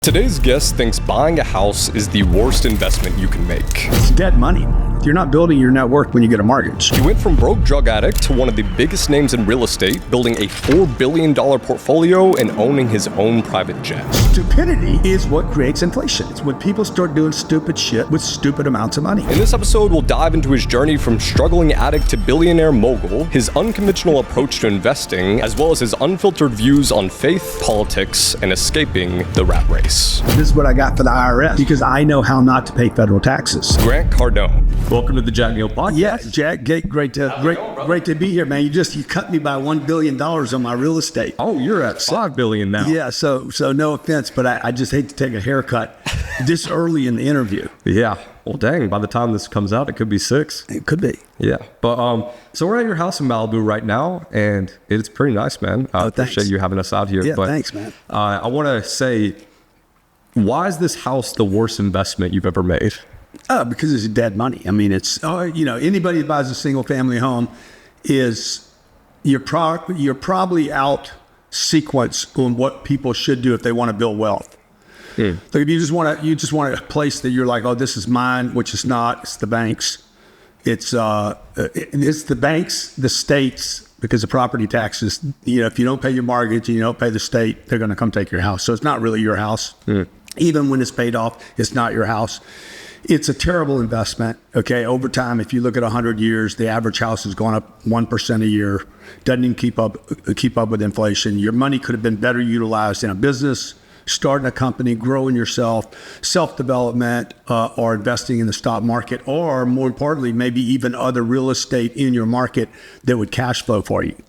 Today's guest thinks buying a house is the worst investment you can make. It's dead money. You're not building your net worth when you get a mortgage. He went from broke drug addict to one of the biggest names in real estate, building a $4 billion portfolio and owning his own private jet. Stupidity is what creates inflation. It's when people start doing stupid shit with stupid amounts of money. In this episode, we'll dive into his journey from struggling addict to billionaire mogul, his unconventional approach to investing, as well as his unfiltered views on faith, politics, and escaping the rat race. This is what I got for the IRS because I know how not to pay federal taxes. Grant Cardone. Welcome to the Jack Neel Podcast. Yeah, Jack, great to be here, man. You cut me by $1 billion on my real estate. Oh, you're at $5 billion now. Yeah, so no offense, but I just hate to take a haircut this early in the interview. Yeah. Well, dang, by the time this comes out, it could be 6. It could be. Yeah. But so we're at your house in Malibu right now, and it's pretty nice, man. I appreciate you having us out here. Yeah, but, thanks, man. I want to say, why is this house the worst investment you've ever made? Because it's dead money. I mean, it's anybody that buys a single family home you're probably out sequence on what people should do if they want to build wealth. Like if you just want a place that you're like, oh, this is mine, which is not. It's the banks. It's the banks, the states, because the property taxes. If you don't pay your mortgage and you don't pay the state, they're going to come take your house. So it's not really your house. Even when it's paid off, it's not your house. It's a terrible investment. Okay, over time, if you look at 100 years, the average house has gone up 1% a year. Doesn't even keep up with inflation. Your money could have been better utilized in a business, starting a company, growing yourself, self-development, or investing in the stock market, or more importantly, maybe even other real estate in your market that would cash flow for you.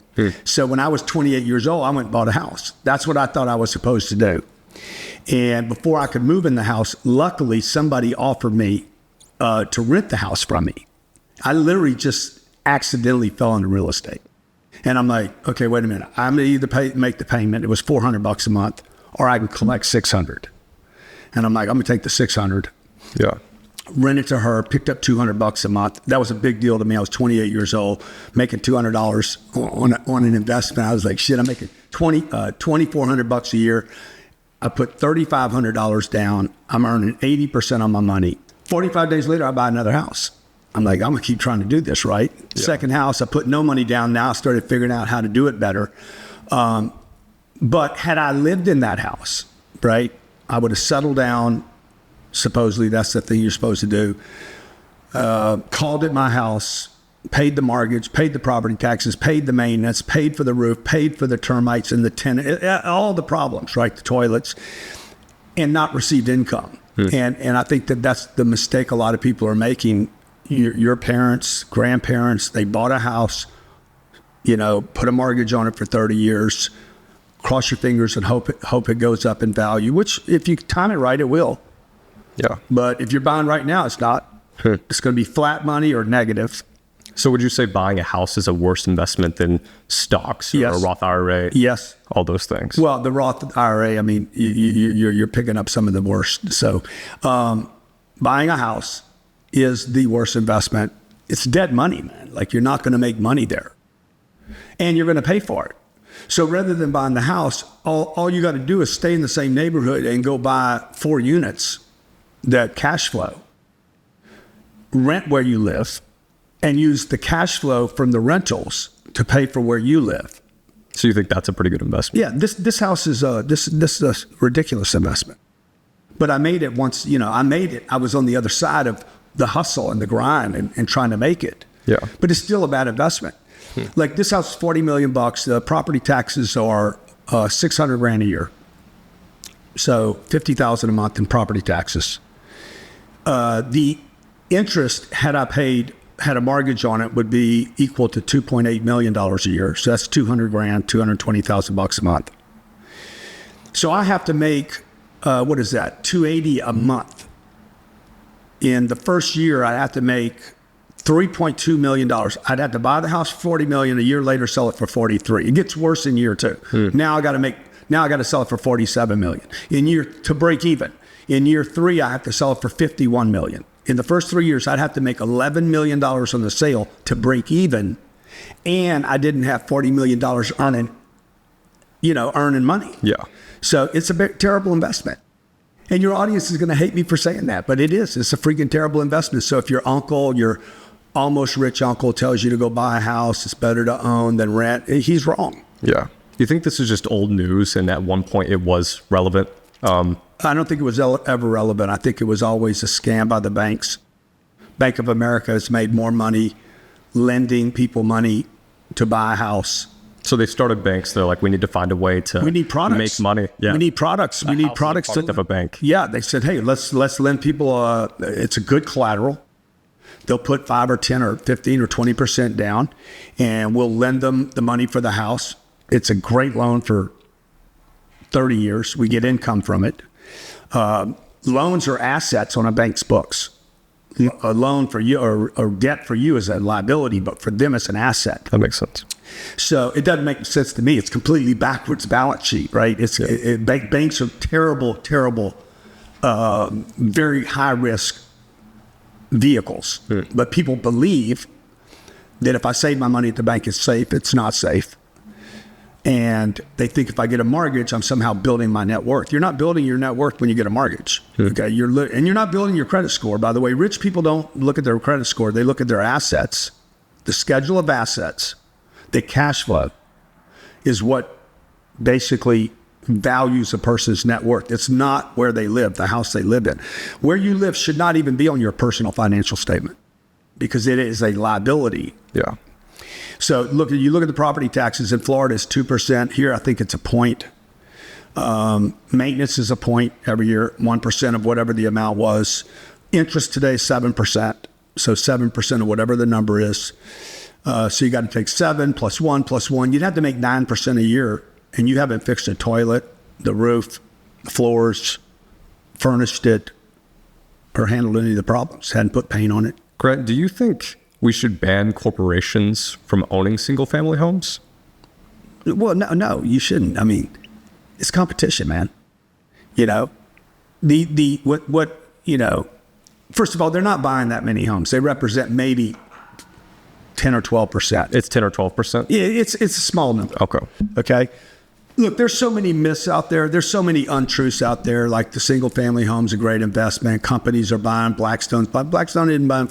So when I was 28 years old, I went and bought a house. That's what I thought I was supposed to do. And before I could move in the house, luckily somebody offered me to rent the house from me. I literally just accidentally fell into real estate. And I'm like, okay, wait a minute. I'm gonna either make the payment. It was $400 a month, or I can collect $600. And I'm like, I'm gonna take the $600. Yeah. Rent it to her, picked up $200 a month. That was a big deal to me. I was 28 years old, making $200 on an investment. I was like, shit, I'm making $2,400 a year. I put $3,500 down. I'm earning 80% on my money. 45 days later, I buy another house. I'm like, I'm gonna keep trying to do this, right? Yeah. Second house, I put no money down. Now I started figuring out how to do it better. But had I lived in that house, right, I would have settled down. Supposedly, that's the thing you're supposed to do. Called it my house, paid the mortgage, paid the property taxes, paid the maintenance, paid for the roof, paid for the termites and the tenant, all the problems, right? The toilets, and not received income. And I think that's the mistake a lot of people are making. Your parents, grandparents, they bought a house, put a mortgage on it for 30 years, cross your fingers and hope it goes up in value, which if you time it right, it will. Yeah. But if you're buying right now, it's not. It's going to be flat money or negative. So would you say buying a house is a worse investment than stocks or a Roth IRA? Yes. All those things. Well, the Roth IRA, I mean, you're picking up some of the worst. So buying a house is the worst investment. It's dead money, man. Like you're not going to make money there. And you're going to pay for it. So rather than buying the house, all you got to do is stay in the same neighborhood and go buy 4 units that cash flow. Rent where you live. And use the cash flow from the rentals to pay for where you live. So you think that's a pretty good investment? Yeah, this house is this is a ridiculous investment. But I made it once. I made it. I was on the other side of the hustle and the grind and trying to make it. Yeah. But it's still a bad investment. Like this house is $40 million. The property taxes are $600,000 a year. So $50,000 a month in property taxes. The interest had a mortgage on it would be equal to $2.8 million a year. So that's $200,000, $220,000 a month. So I have to make, $280 a month. In the first year, I have to make $3.2 million. I'd have to buy the house for $40 million. A year later, sell it for $43 million. It gets worse in year 2. Now I got to sell it for $47 million. To break even. In year 3, I have to sell it for $51 million. In the first 3 years, I'd have to make $11 million on the sale to break even. And I didn't have $40 million earning money. Yeah. So it's a terrible investment. And your audience is going to hate me for saying that, but it is. It's a freaking terrible investment. So if your uncle, your almost rich uncle tells you to go buy a house, it's better to own than rent, he's wrong. Yeah. You think this is just old news and at one point it was relevant? I don't think it was ever relevant. I think it was always a scam by the banks. Bank of America has made more money lending people money to buy a house. So they started banks. They're like, we need to find a way to we need products. Make money. Yeah. We need products. We need products to of a bank. Yeah, they said, hey, let's lend people. It's a good collateral. They'll put 5 or 10 or 15 or 20% down, and we'll lend them the money for the house. It's a great loan for 30 years. We get income from it. Loans are assets on a bank's books. A loan for you or debt for you is a liability, but for them it's an asset. That makes sense. So it doesn't make sense to me. It's completely backwards balance sheet, right? Banks are terrible, very high risk vehicles. But people believe that if I save my money at the bank, it's safe. It's not safe. And they think if I get a mortgage, I'm somehow building my net worth. You're not building your net worth when you get a mortgage. Okay, and you're not building your credit score. By the way, rich people don't look at their credit score. They look at their assets. The schedule of assets, the cash flow, is what basically values a person's net worth. It's not where they live, the house they live in. Where you live should not even be on your personal financial statement because it is a liability. Yeah. So you look at the property taxes in Florida, it's 2%. Here, I think it's a point. Maintenance is a point every year, 1% of whatever the amount was. Interest today, 7%. So 7% of whatever the number is. So you got to take 7 plus 1 plus 1. You'd have to make 9% a year, and you haven't fixed a toilet, the roof, the floors, furnished it, or handled any of the problems. Hadn't put paint on it. Grant, do you think we should ban corporations from owning single-family homes? Well, no, you shouldn't. I mean, it's competition, man. You know, first of all, they're not buying that many homes. They represent maybe 10 or 12%. It's 10 or 12%? Yeah, it's a small number. Okay. Look, there's so many myths out there. There's so many untruths out there, like the single-family home's a great investment. Companies are buying Blackstone. Blackstone isn't buying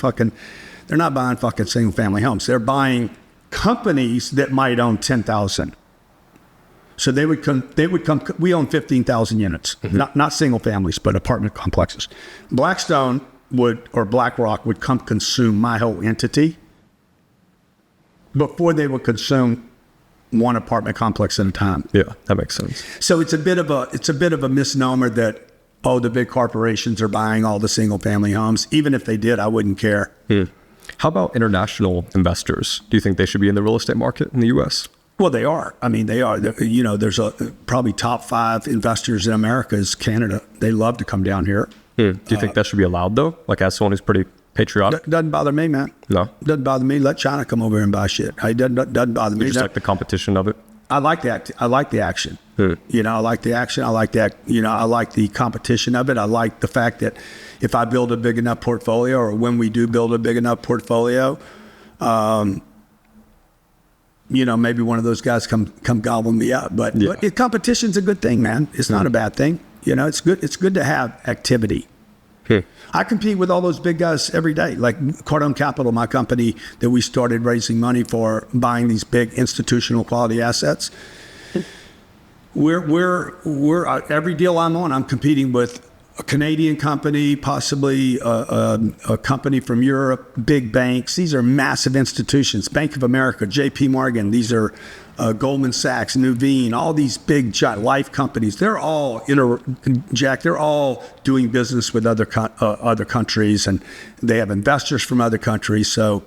they're not buying fucking single-family homes. They're buying companies that might own 10,000. So they would come, we own 15,000 units, not single families, but apartment complexes. Blackstone or BlackRock would come consume my whole entity before they would consume one apartment complex at a time. Yeah, that makes sense. So it's a bit of a misnomer that, the big corporations are buying all the single family homes. Even if they did, I wouldn't care. How about international investors? Do you think they should be in the real estate market in the U.S.? Well, they are. I mean, they are. There's probably top 5 investors in America is Canada. They love to come down here. Do you think that should be allowed, though? Like, as someone who's pretty patriotic? Doesn't bother me, man. No? Doesn't bother me. Let China come over here and buy shit. It doesn't bother me. You just like the competition of it? I like that. I like the action. I like the action. I like that. I like the competition of it. I like the fact that if I build a big enough portfolio, or when we do build a big enough portfolio, maybe one of those guys come gobble me up. But competition's a good thing, man. It's not a bad thing. It's good. It's good to have activity. I compete with all those big guys every day, like Cardone Capital, my company that we started raising money for, buying these big institutional quality assets. We're every deal I'm on, I'm competing with a Canadian company, possibly a company from Europe, big banks. These are massive institutions. Bank of America, J.P. Morgan. These are Goldman Sachs, Nuveen, all these big life companies. They're all, Jack, they're all doing business with other countries, and they have investors from other countries. So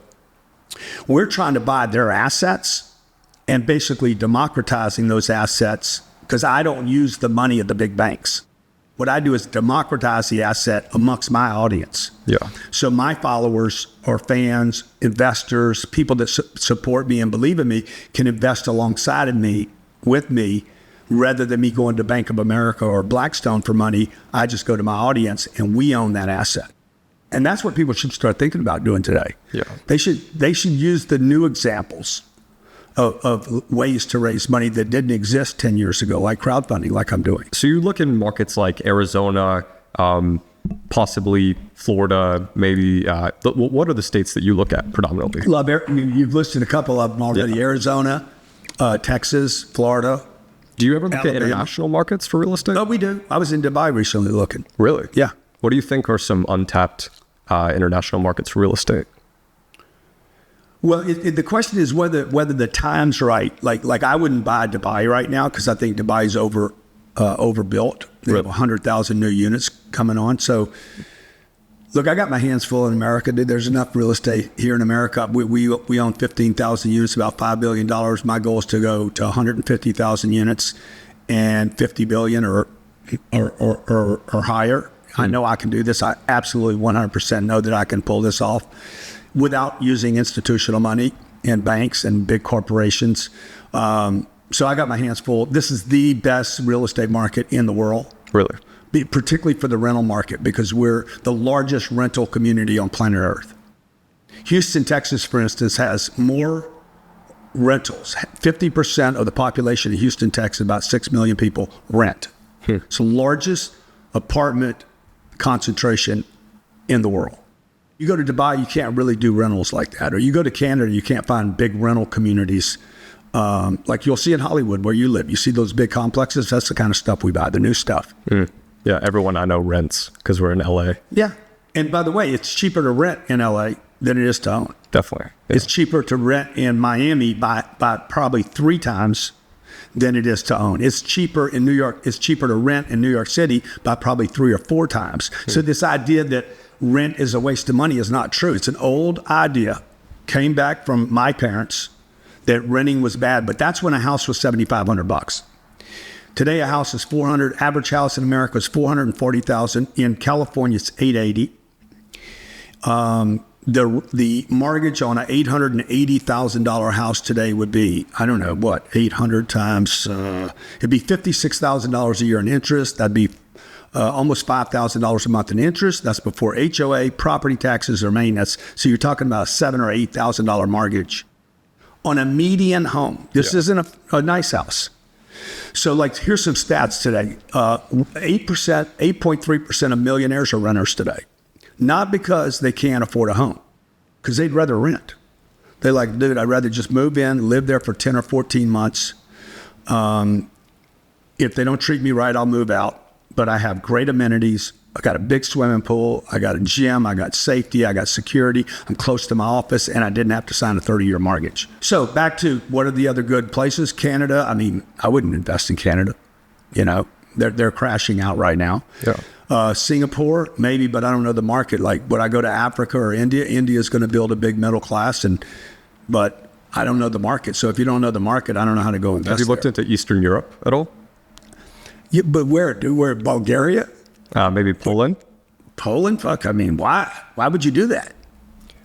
we're trying to buy their assets and basically democratizing those assets, because I don't use the money of the big banks. What I do is democratize the asset amongst my audience. Yeah. So my followers or fans, investors, people that support me and believe in me can invest alongside of me, with me, rather than me going to Bank of America or Blackstone for money. I just go to my audience and we own that asset. And that's what people should start thinking about doing today. Yeah. They should use the new examples of ways to raise money that didn't exist 10 years ago, like crowdfunding, like I'm doing. So you look in markets like Arizona, Possibly Florida, maybe. What are the states that you look at predominantly? You've listed a couple of them already. Yeah. Arizona, Texas, Florida. Do you ever look Alabama. at international markets for real estate? Oh, we do. I was in Dubai recently looking. Really? Yeah. What do you think are some untapped international markets for real estate? Well, the question is whether the time's right. Like I wouldn't buy Dubai right now because I think Dubai's overbuilt. They have 100,000 new units coming on. So, look, I got my hands full in America. Dude, there's enough real estate here in America. We own 15,000 units, about $5 billion. My goal is to go to 150,000 units and 50 billion or higher. I know I can do this. I absolutely 100% know that I can pull this off without using institutional money and banks and big corporations. So I got my hands full. This is the best real estate market in the world. Really? Particularly for the rental market, because we're the largest rental community on planet Earth. Houston, Texas, for instance, has more rentals. 50% of the population of Houston, Texas, about 6 million people, rent. It's the largest apartment concentration in the world. You go to Dubai, you can't really do rentals like that. Or you go to Canada, you can't find big rental communities like you'll see in Hollywood where you live. You see those big complexes, that's the kind of stuff we buy, the new stuff. Yeah, everyone I know rents because we're in LA. Yeah. And by the way, it's cheaper to rent in LA than it is to own. Definitely. Yeah. It's cheaper to rent in Miami by probably 3 times than it is to own. It's cheaper in New York. It's cheaper to rent in New York City by probably 3 or 4 times. So this idea that rent is a waste of money is not true. It's an old idea, came back from my parents, that renting was bad. But that's when a house was $7,500. Today, a house is $400,000. Average house in America is $440,000. In California, it's $880,000. The mortgage on an $880,000 house today would be, I don't know, what, 800 times, it'd be $56,000 a year in interest. That'd be almost $5,000 a month in interest. That's before HOA, property taxes, or maintenance. So you're talking about a $7,000 or $8,000 mortgage on a median home. This isn't a nice house. So, like, here's some stats today. 8.3% of millionaires are renters today. Not because they can't afford a home, because they'd rather rent. They're like, dude, I'd rather just move in, live there for 10 or 14 months. If they don't treat me right, I'll move out. But I have great amenities. I got a big swimming pool. I got a gym. I got safety. I got security. I'm close to my office, and I didn't have to sign a 30-year mortgage. So back to what are the other good places? Canada. I mean, I wouldn't invest in Canada. You know, they're crashing out right now. Yeah. Singapore, maybe, but I don't know the market. Like, would I go to Africa or India? India is going to build a big middle class, but I don't know the market. So if you don't know the market, I don't know how to go invest. Have you looked into Eastern Europe at all? Yeah, but where? Bulgaria? Maybe Poland? Poland? Fuck, I mean, why? Why would you do that?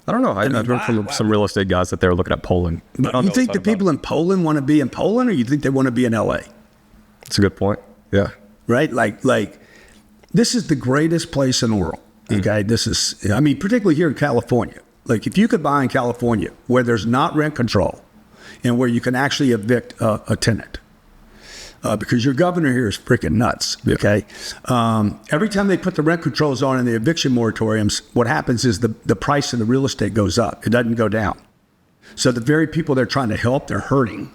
I don't know. I've heard from some real estate guys that they're looking at Poland. But you think the people in Poland want to be in Poland, or you think they want to be in LA? That's a good point. Yeah. Right? Like this is the greatest place in the world. Okay? This is, I mean, particularly here in California. Like, if you could buy in California where there's not rent control and where you can actually evict a tenant, because your governor here is freaking nuts, okay? Every time they put the rent controls on and the eviction moratoriums, what happens is the price of the real estate goes up. It doesn't go down. So the very people they're trying to help, they're hurting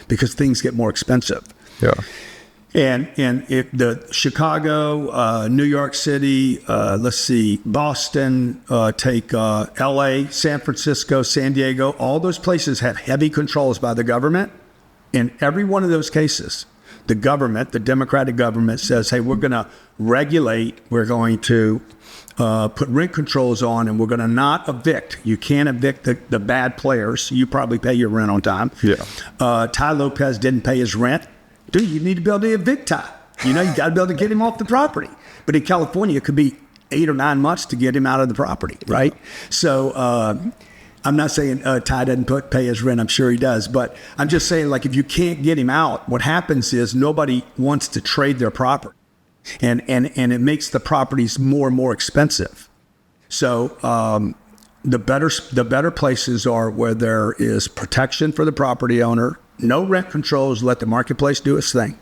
because things get more expensive. Yeah. And if the Chicago, New York City, let's see, Boston, take LA, San Francisco, San Diego, all those places have heavy controls by the government. In every one of those cases, the government, the Democratic government, says, hey, we're going to regulate, we're going to put rent controls on, and we're going to not evict. You can't evict the bad players. You probably pay your rent on time. Yeah. Ty Lopez didn't pay his rent. Dude, you need to be able to evict Ty. You know, you got to be able to get him off the property. But in California, it could be 8 or 9 months to get him out of the property, right? So I'm not saying Ty doesn't pay his rent. I'm sure he does. But I'm just saying, like, if you can't get him out, what happens is nobody wants to trade their property. And it makes the properties more and more expensive. So the better places are where there is protection for the property owner, no rent controls, let the marketplace do its thing.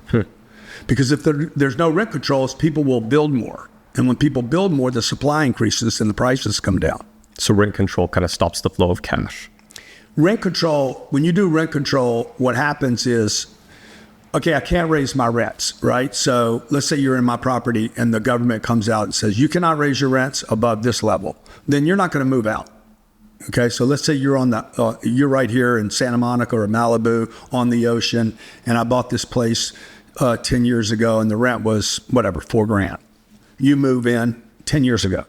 Because if there's no rent controls, people will build more. And when people build more, the supply increases and the prices come down. So rent control kind of stops the flow of cash. Rent control, when you do rent control, what happens is, okay, I can't raise my rents, right? So let's say you're in my property and the government comes out and says, you cannot raise your rents above this level. Then you're not going to move out. Okay, so let's say you're you're right here in Santa Monica or Malibu on the ocean, and I bought this place 10 years ago and the rent was whatever, $4,000. You move in 10 years ago.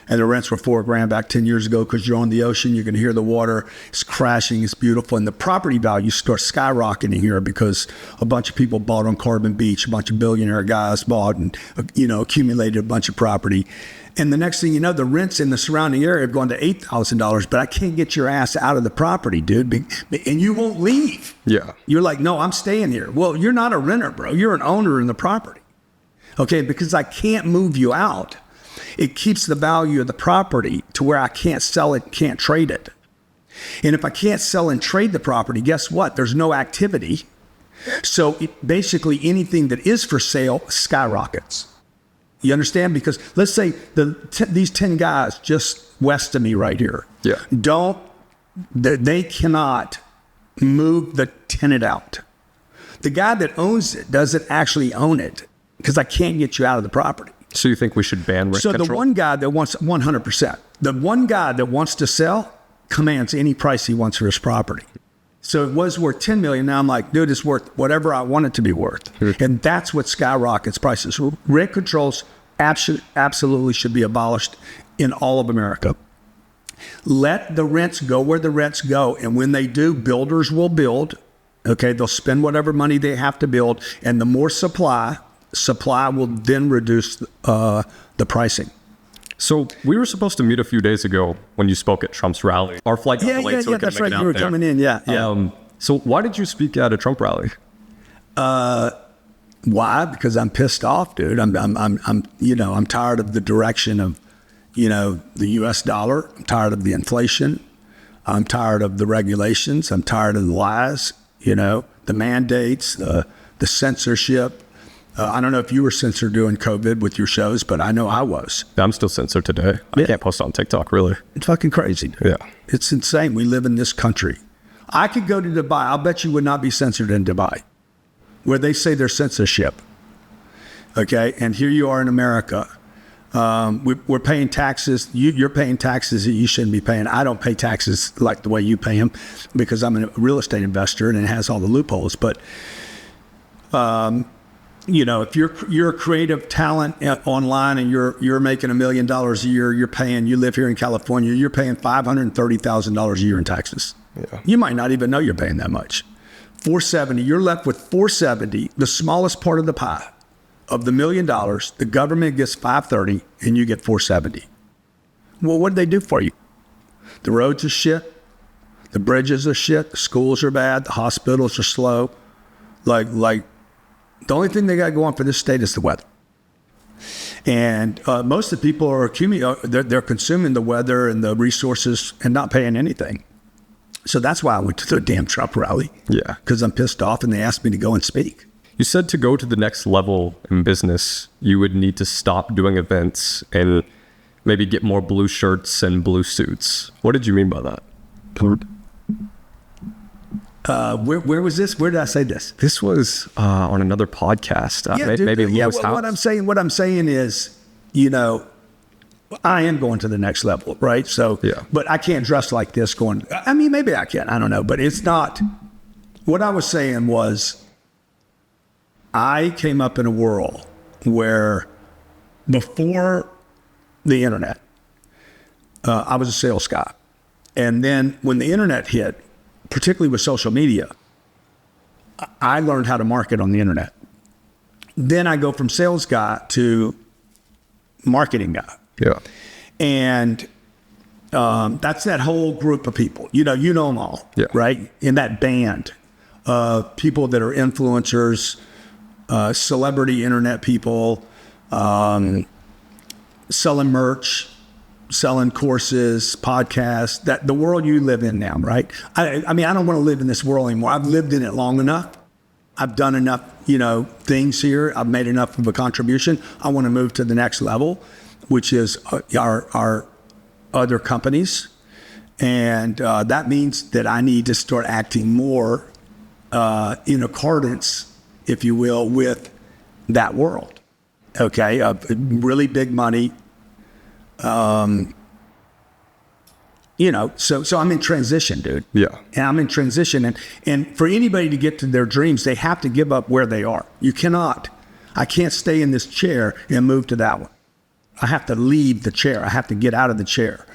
And the rents were $4,000 back 10 years ago because you're on the ocean, you can hear the water, it's crashing, it's beautiful. And the property value starts skyrocketing here because a bunch of people bought on Carbon Beach, a bunch of billionaire guys bought and, accumulated a bunch of property. And the next thing you know, the rents in the surrounding area have gone to $8,000, but I can't get your ass out of the property, dude. And you won't leave. Yeah. You're like, no, I'm staying here. Well, you're not a renter, bro. You're an owner in the property. Okay, because I can't move you out. It keeps the value of the property to where I can't sell it, can't trade it. And if I can't sell and trade the property, guess what? There's no activity. So basically anything that is for sale skyrockets. You understand? Because let's say these 10 guys just west of me right here. Yeah. They cannot move the tenant out. The guy that owns it doesn't actually own it because I can't get you out of the property. So you think we should ban rent control? So the one guy that wants 100%, the one guy that wants to sell commands any price he wants for his property. So it was worth $10 million. Now I'm like, dude, it's worth whatever I want it to be worth. And that's what skyrockets prices. Rent controls absolutely should be abolished in all of America. Let the rents go where the rents go. And when they do, builders will build. Okay, they'll spend whatever money they have to build. And the more supply will then reduce the pricing. So we were supposed to meet a few days ago when you spoke at Trump's rally. Our flight got delayed, so we couldn't make it out there. You were coming in, yeah. So why did you speak at a Trump rally? Why? Because I'm pissed off, dude. I'm tired of the direction of, the U.S. dollar. I'm tired of the inflation. I'm tired of the regulations. I'm tired of the lies. The mandates, the censorship. I don't know if you were censored during COVID with your shows, but I know I was. I'm still censored today. I can't post on TikTok, really. It's fucking crazy, dude. Yeah. It's insane. We live in this country. I could go to Dubai. I'll bet you would not be censored in Dubai, where they say there's censorship. Okay? And here you are in America. We're paying taxes. You're paying taxes that you shouldn't be paying. I don't pay taxes like the way you pay them because I'm a real estate investor and it has all the loopholes. But if you're a creative talent online and you're making $1 million a year, you live here in California, you're paying $530,000 a year in taxes. Yeah. You might not even know you're paying that much. $470, you're left with $470, the smallest part of the pie. Of the $1 million, the government gets $530 and you get $470. Well, what did they do for you? The roads are shit. The bridges are shit. The schools are bad. The hospitals are slow. Like the only thing they got going for this state is the weather. And most of the people are they're consuming the weather and the resources and not paying anything. So that's why I went to the damn Trump rally. Yeah. Because I'm pissed off and they asked me to go and speak. You said to go to the next level in business, you would need to stop doing events and maybe get more blue shirts and blue suits. What did you mean by that? Where was this? Where did I say this? This was on another podcast. Maybe Lewis House. What I'm saying is, I am going to the next level, right? So, but I can't dress like this going, maybe I can, I don't know, but it's not. What I was saying was, I came up in a world where before the internet, I was a sales guy. And then when the internet hit, particularly with social media, I learned how to market on the internet. Then I go from sales guy to marketing guy. Yeah. And that's that whole group of people. You know them all, right? In that band of people that are influencers, celebrity internet people, selling merch, selling courses, podcasts, that the world you live in now, right? I don't want to live in this world anymore. I've lived in it long enough. I've done enough, things here. I've made enough of a contribution. I want to move to the next level, which is our other companies. And that means that I need to start acting more in accordance, if you will, with that world. Okay, really big money. So I'm in transition, dude. Yeah. And I'm in transition. And for anybody to get to their dreams, they have to give up where they are. I can't stay in this chair and move to that one. I have to leave the chair. I have to get out of the chair.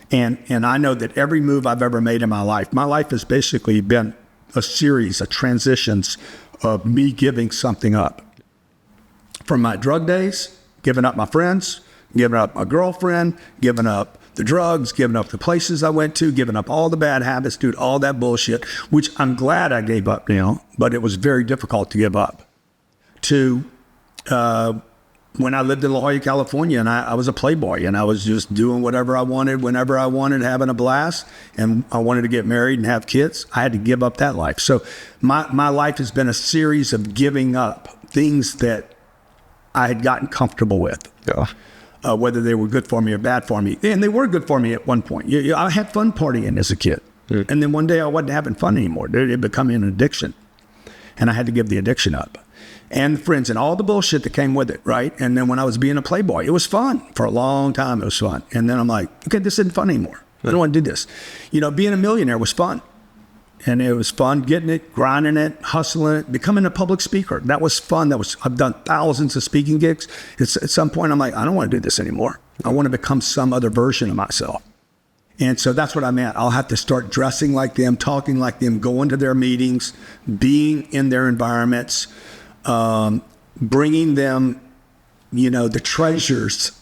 And I know that every move I've ever made in my life has basically been a series of transitions of me giving something up. From my drug days, giving up my friends, giving up my girlfriend, giving up the drugs, giving up the places I went to, giving up all the bad habits, dude, all that bullshit, which I'm glad I gave up now, but it was very difficult to give up. To when I lived in La Jolla, California, and I was a playboy, and I was just doing whatever I wanted, whenever I wanted, having a blast, and I wanted to get married and have kids. I had to give up that life. So my life has been a series of giving up things that I had gotten comfortable with. Yeah. Whether they were good for me or bad for me. And they were good for me at one point. I had fun partying as a kid. Mm. And then one day I wasn't having fun anymore. It became an addiction. And I had to give the addiction up. And friends and all the bullshit that came with it, right? And then when I was being a playboy, it was fun. For a long time, it was fun. And then I'm like, okay, this isn't fun anymore. I don't want to do this. Being a millionaire was fun. And it was fun getting it, grinding it, hustling it, becoming a public speaker. That was fun. I've done thousands of speaking gigs. At some point, I'm like, I don't want to do this anymore. I want to become some other version of myself. And so that's what I meant. I'll have to start dressing like them, talking like them, going to their meetings, being in their environments, bringing them, the treasures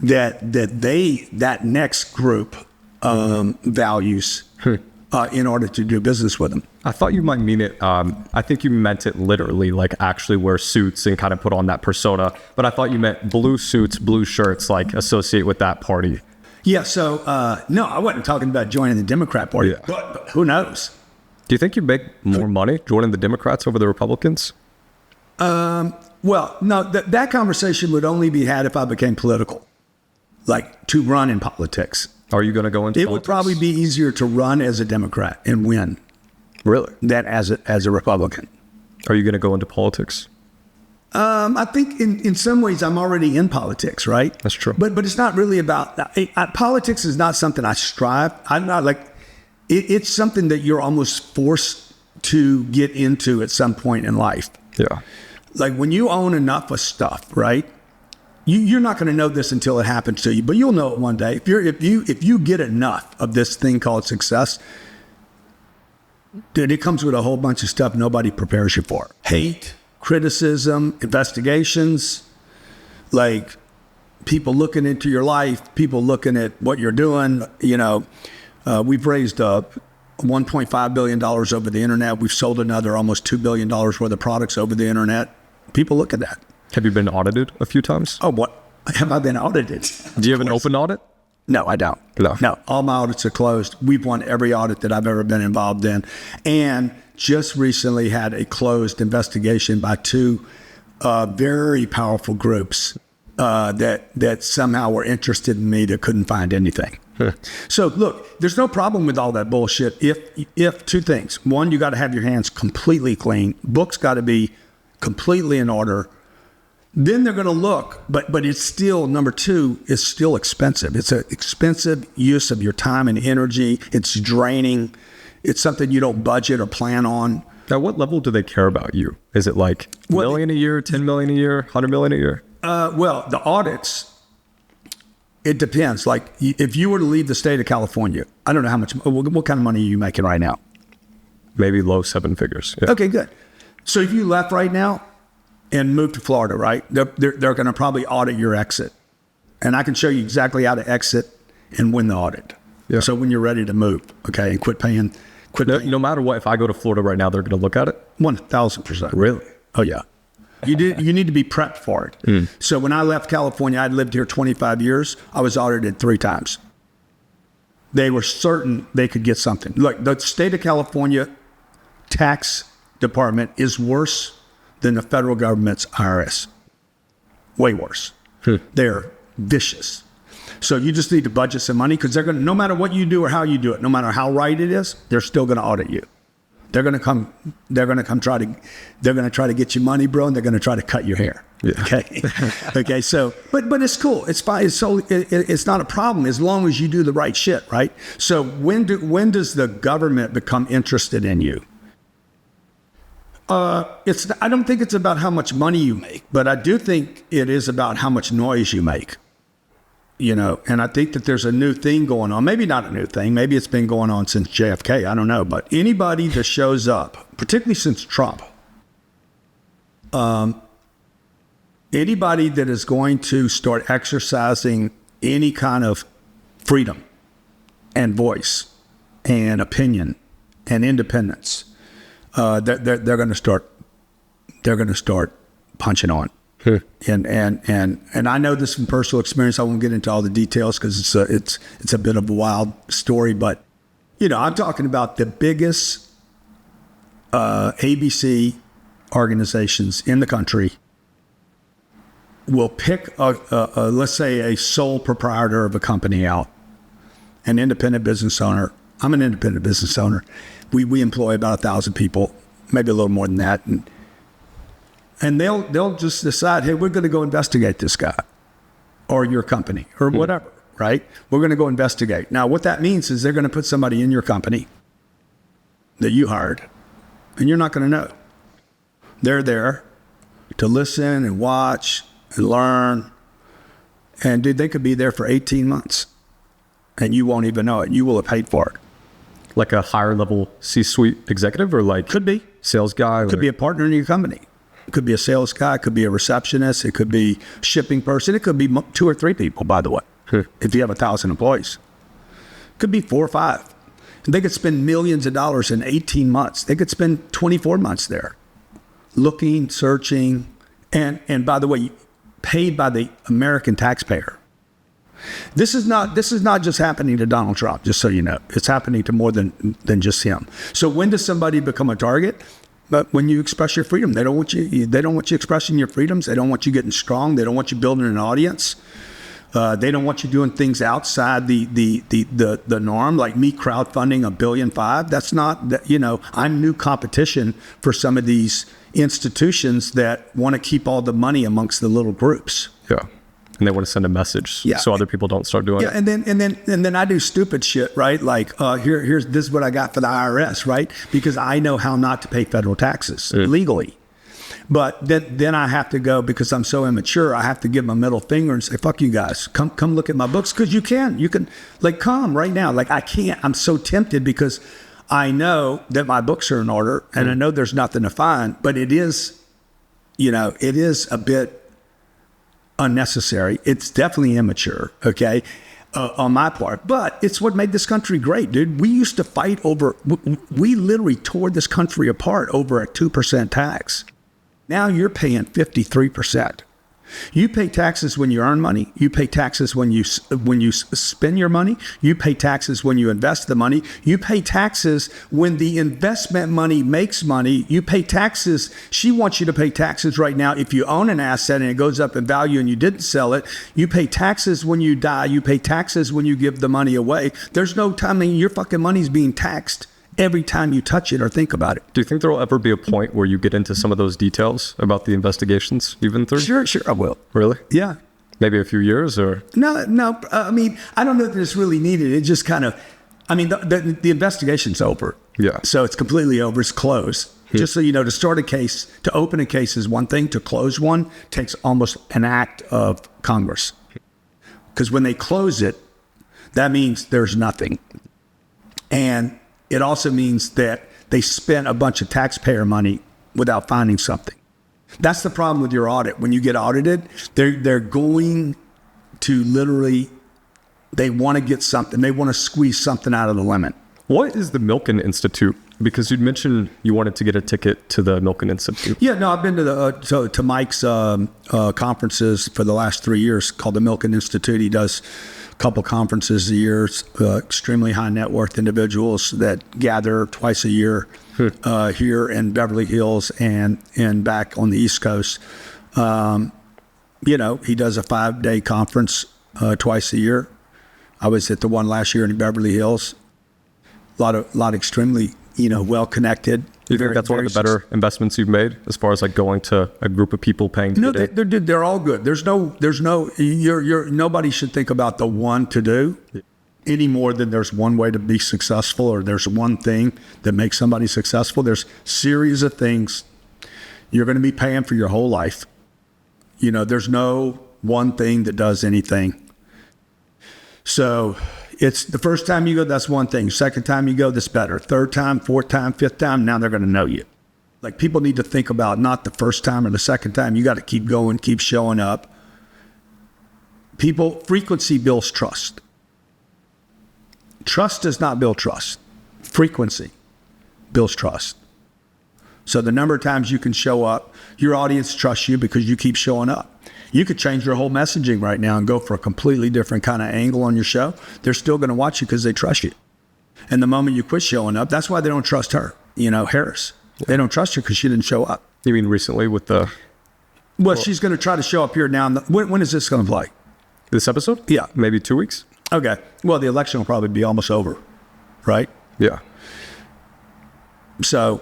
that next group values. In order to do business with them. I thought you might mean it. I think you meant it literally, like actually wear suits and kind of put on that persona. But I thought you meant blue suits, blue shirts, like associate with that party. Yeah. So no, I wasn't talking about joining the Democrat Party. Yeah. But who knows? Do you think you make more money joining the Democrats over the Republicans? Well, no. That conversation would only be had if I became political, like to run in politics. Are you going to go into It politics? would probably be easier to run as a Democrat and win. Really? Than as a Republican. Are you going to go into politics? I think in some ways I'm already in politics, right? That's true. But it's not really about politics is not something I strive. I'm not like it's something that you're almost forced to get into at some point in life. Yeah. Like when you own enough of stuff, right? You're not going to know this until it happens to you, but you'll know it one day. If you get enough of this thing called success, dude, it comes with a whole bunch of stuff nobody prepares you for. Hate, criticism, investigations, like people looking into your life, people looking at what you're doing. We've raised $1.5 billion over the internet. We've sold another almost $2 billion worth of products over the internet. People look at that. Have you been audited a few times? Oh, what? Have I been audited? Do you have an open audit? No, I don't. No, all my audits are closed. We've won every audit that I've ever been involved in. And just recently had a closed investigation by two very powerful groups that somehow were interested in me that couldn't find anything. So look, there's no problem with all that bullshit if two things. One, you got to have your hands completely clean. Books got to be completely in order. Then they're going to look, but it's still, number two, it's still expensive. It's an expensive use of your time and energy. It's draining. It's something you don't budget or plan on. Now, what level do they care about you? Is it like $1 million a year, 10 million a year, 100 million a year? Well, the audits, it depends. Like if you were to leave the state of California, I don't know how much, what kind of money are you making right now? Maybe low seven figures. Yeah. Okay, good. So if you left right now and moved to Florida, right, they're going to probably audit your exit. And I can show you exactly how to exit and win the audit. Yeah. So when you're ready to move, okay, and quit paying. No matter what, if I go to Florida right now, they're going to look at it? 1,000%. Really? Oh, yeah. You need to be prepped for it. Mm. So when I left California, I'd lived here 25 years. I was audited 3 times. They were certain they could get something. Look, the state of California tax department is worse than the federal government's IRS. Way worse. They're vicious. So you just need to budget some money because they're going to, no matter what you do or how you do it, no matter how right it is, they're still going to audit you. They're going to try to get you money, bro, and they're going to try to cut your hair. Yeah. Okay. Okay. So, but it's cool. It's fine. It's not a problem as long as you do the right shit, right? So when does the government become interested in you? I don't think it's about how much money you make, but I do think it is about how much noise you make. And I think that there's a new thing going on. Maybe not a new thing. Maybe it's been going on since JFK. I don't know. But anybody that shows up, particularly since Trump, anybody that is going to start exercising any kind of freedom and voice and opinion and independence, they're going to start punching on. And I know this from personal experience. I won't get into all the details because it's a bit of a wild story. But I'm talking about the biggest ABC organizations in the country will pick let's say a sole proprietor of a company out, an independent business owner. I'm an independent business owner. We employ about 1,000 people, maybe a little more than that, and they'll just decide, hey, we're going to go investigate this guy or your company or whatever, right? We're going to go investigate. Now, what that means is they're going to put somebody in your company that you hired, and you're not going to know. They're there to listen and watch and learn. And, dude, they could be there for 18 months, and you won't even know it. You will have paid for it. Like a higher level C-suite executive or like could be sales guy? Could be a partner in your company. It could be a sales guy. It could be a receptionist. It could be shipping person. It could be 2 or 3 people, by the way, if you have 1,000 employees. It could be 4 or 5. And they could spend millions of dollars in 18 months. They could spend 24 months there looking, searching, and by the way, paid by the American taxpayer. This is not just happening to Donald Trump, just so you know. It's happening to more than just him. So when does somebody become a target? But when you express your freedom, they don't want you expressing your freedoms. They don't want you getting strong. They don't want you building an audience. They don't want you doing things outside the norm, like me crowdfunding $1.5 billion. That's not, I'm new competition for some of these institutions that want to keep all the money amongst the little groups. Yeah. And they want to send a message so other people don't start doing it. And then I do stupid shit, right? Like this is what I got for the IRS, right? Because I know how not to pay federal taxes legally. But then I have to go, because I'm so immature, I have to give my middle finger and say, fuck you guys, come look at my books. Because you can like come right now. Like I can't, I'm so tempted because I know that my books are in order and I know there's nothing to find, but it is a bit unnecessary. It's definitely immature, okay, on my part. But it's what made this country great, dude. We used to fight we literally tore this country apart over a 2% tax. Now you're paying 53%. You pay taxes when you earn money. You pay taxes when you spend your money. You pay taxes when you invest the money. You pay taxes when the investment money makes money. You pay taxes. She wants you to pay taxes right now if you own an asset and it goes up in value and you didn't sell it. You pay taxes when you die. You pay taxes when you give the money away. There's no time. Your fucking money's being taxed every time you touch it or think about it. Do you think there will ever be a point where you get into some of those details about the investigations you've been through? Sure, I will. Really? Yeah. Maybe a few years or? No. I mean, I don't know that it's really needed. It just kind of, the investigation's over. Yeah. So it's completely over. It's closed. Just so you know, to open a case is one thing. To close one takes almost an act of Congress. Because when they close it, that means there's nothing. And it also means that they spent a bunch of taxpayer money without finding something. That's the problem with your audit. When you get audited, they're going to literally, they want to get something. They want to squeeze something out of the lemon. What is the Milken Institute Because you'd mentioned you wanted to get a ticket to the Milken Institute. Yeah, no, I've been to to Mike's conferences for the last 3 years called the Milken Institute. He does a couple conferences a year, extremely high net worth individuals that gather twice a year here in Beverly Hills and back on the East Coast. You know, he does a 5-day conference twice a year. I was at the one last year in Beverly Hills. A lot extremely, you know, well connected. Do you think that's one of the better investments you've made as far as like going to a group of people paying to get it? They're all good. There's no nobody should think about the one to do any more than there's one way to be successful, or there's one thing that makes somebody successful. There's series of things you're going to be paying for your whole life. You know, there's no one thing that does anything. So it's the first time you go, that's one thing. Second time you go, that's better. Third time, fourth time, fifth time, now they're going to know you. Like, people need to think about not the first time or the second time. You got to keep going, keep showing up. Frequency builds trust. Trust does not build trust. Frequency builds trust. So the number of times you can show up, your audience trusts you because you keep showing up. You could change your whole messaging right now and go for a completely different kind of angle on your show. They're still going to watch you because they trust you. And the moment you quit showing up, that's why they don't trust her, you know, Harris. Yeah. They don't trust her because she didn't show up. You mean recently with the... Well, she's going to try to show up here now. When is this going to play? This episode? Yeah. Maybe 2 weeks? Okay. Well, the election will probably be almost over, right? Yeah. So...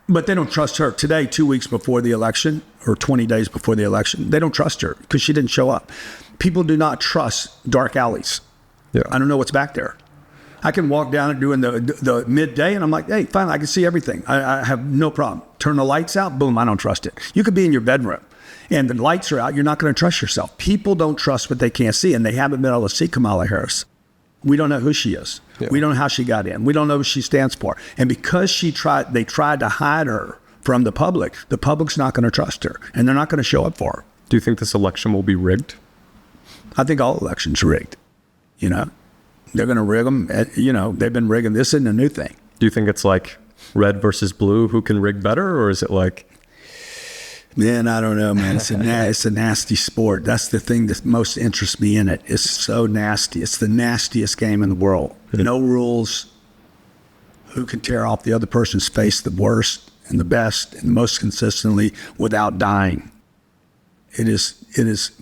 But they don't trust her. Today, 2 weeks before the election, or 20 days before the election, they don't trust her because she didn't show up. People do not trust dark alleys. Yeah. I don't know what's back there. I can walk down and doing the midday, and I'm like, hey, fine, I can see everything. I have no problem. Turn the lights out, boom, I don't trust it. You could be in your bedroom, and the lights are out, you're not going to trust yourself. People don't trust what they can't see, and they haven't been able to see Kamala Harris. We don't know who she is. Yeah. We don't know how she got in. We don't know what she stands for. And because they tried to hide her from the public's not going to trust her, and they're not going to show up for her. Do you think this election will be rigged? I think all elections are rigged. You know, they're going to rig them. You know, they've been rigging. This isn't a new thing. Do you think it's like red versus blue, who can rig better? Or is it like... Man, I don't know, man. It's a nasty sport. That's the thing that most interests me in it. It's so nasty. It's the nastiest game in the world. No rules. Who can tear off the other person's face the worst and the best and most consistently without dying?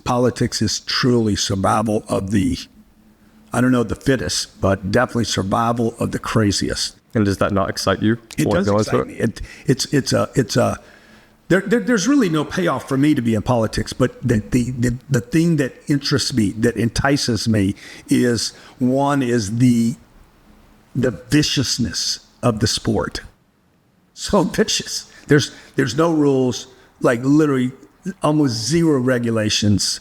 Politics is truly survival of the, I don't know, the fittest, but definitely survival of the craziest. And does that not excite you? It does excite me. There's really no payoff for me to be in politics, but the thing that interests me, that entices me, is the viciousness of the sport. So vicious. There's no rules, like literally almost zero regulations.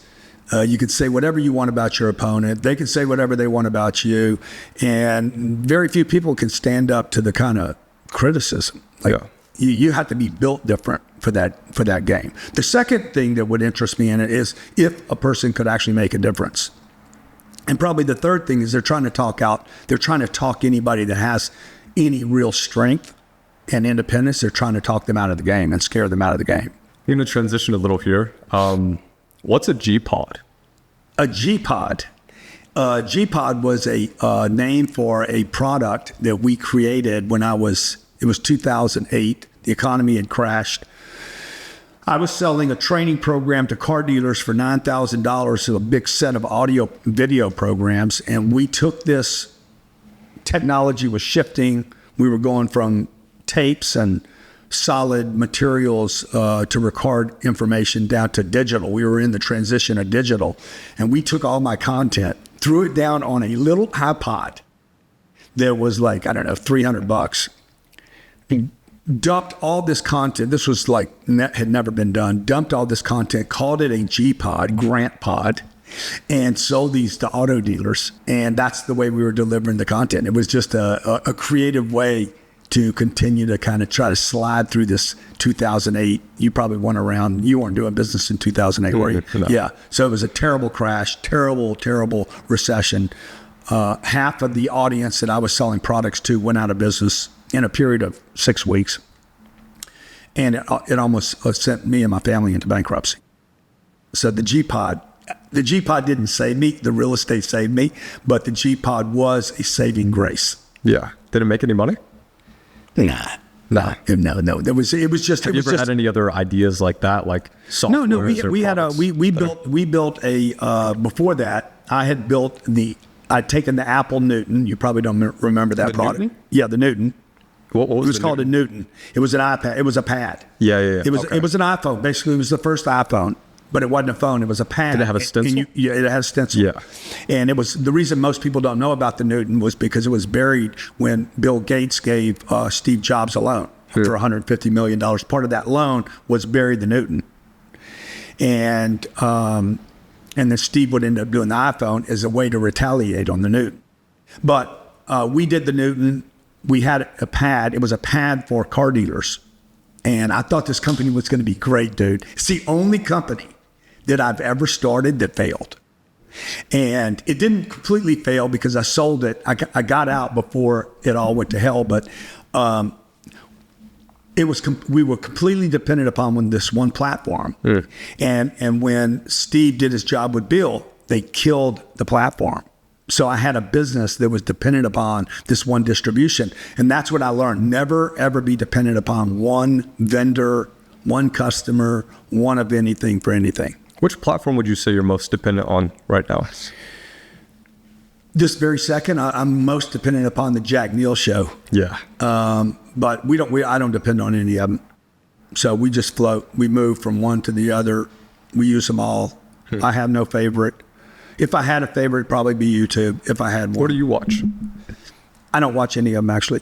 You could say whatever you want about your opponent. They can say whatever they want about you, and very few people can stand up to the kind of criticism. Like, yeah. You have to be built different for that game. The second thing that would interest me in it is if a person could actually make a difference. And probably the third thing is they're trying to talk anybody that has any real strength and independence. They're trying to talk them out of the game and scare them out of the game. I'm going to transition a little here. What's a G-Pod? A G-Pod. G-Pod was a name for a product that we created when it was 2008. The economy had crashed. I was selling a training program to car dealers for $9,000 to a big set of audio video programs. And we took this, technology was shifting. We were going from tapes and solid materials to record information down to digital. We were in the transition of digital. And we took all my content, threw it down on a little iPod that was like, I don't know, $300. Dumped all this content. This was like, had never been done. Dumped all this content, called it a G-Pod, Grant Pod, and sold these to auto dealers. And that's the way we were delivering the content. It was just a creative way to continue to kind of try to slide through this 2008. You probably weren't around. You weren't doing business in 2008, were you? No. Yeah. So it was a terrible crash, terrible recession. Half of the audience that I was selling products to went out of business. in a period of 6 weeks. And it almost sent me and my family into bankruptcy. So the G-Pod didn't save me. The real estate saved me, but the G-Pod was a saving grace. Yeah. Did it make any money? No. It was just. Have you ever had any other ideas like that, like software? No. We built a before that. I'd taken the Apple Newton. You probably don't remember that product. Newton? Yeah, the Newton. What was it? Was called Newton? a Newton. It was an iPad. It was a pad. Yeah. It was an iPhone. Basically, it was the first iPhone, but it wasn't a phone. It was a pad. Did it have a stencil? It had a stencil. Yeah. And it was the reason most people don't know about the Newton was because it was buried when Bill Gates gave Steve Jobs a loan for $150 million. Part of that loan was bury the Newton. And then Steve would end up doing the iPhone as a way to retaliate on the Newton. But we did the Newton. We had a pad. It was a pad for car dealers. And I thought this company was going to be great, dude. It's the only company that I've ever started that failed. And it didn't completely fail because I sold it. I got out before it all went to hell. But we were completely dependent upon this one platform. And when Steve did his job with Bill, they killed the platform. So I had a business that was dependent upon this one distribution. And that's what I learned. Never, ever be dependent upon one vendor, one customer, one of anything for anything. Which platform would you say you're most dependent on right now? This very second, I'm most dependent upon the Jack Neel show. Yeah. But I don't depend on any of them. So we just float. We move from one to the other. We use them all. I have no favorite. If I had a favorite, it'd probably be YouTube. If I had one. What do you watch? I don't watch any of them, actually.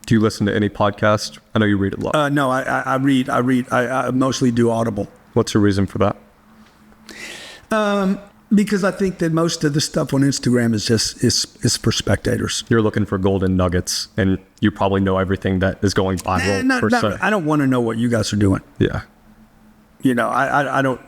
Do you listen to any podcast? I know you read a lot. No, I read. I mostly do Audible. What's your reason for that? Because I think that most of the stuff on Instagram is for spectators. You're looking for golden nuggets, and you probably know everything that is going viral. I don't want to know what you guys are doing. Yeah. I don't.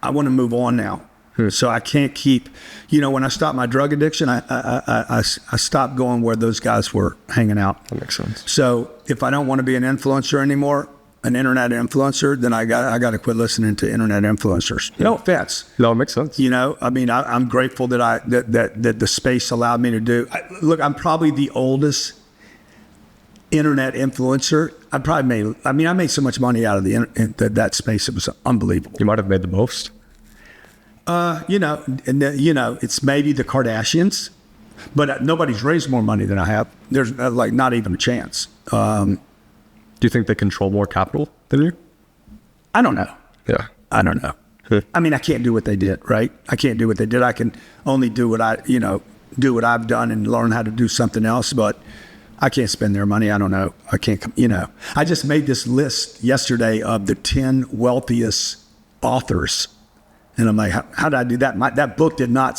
I want to move on now. So I can't keep. When I stopped my drug addiction, I stopped going where those guys were hanging out. That makes sense. So if I don't want to be an influencer anymore, an internet influencer, then I got to quit listening to internet influencers. No offense. No, it makes sense. I'm grateful that that the space allowed me to do. Look, I'm probably the oldest internet influencer. I made so much money out of that space. It was unbelievable. You might have made the most. It's maybe the Kardashians, but nobody's raised more money than I have. There's not even a chance. Do you think they control more capital than you? I don't know. Yeah. I don't know. I can't do what they did, right? I can't do what they did. I can only do what I've done and learn how to do something else, but I can't spend their money. I don't know. I can't, I just made this list yesterday of the 10 wealthiest authors. And I'm like, how did I do that? That book did not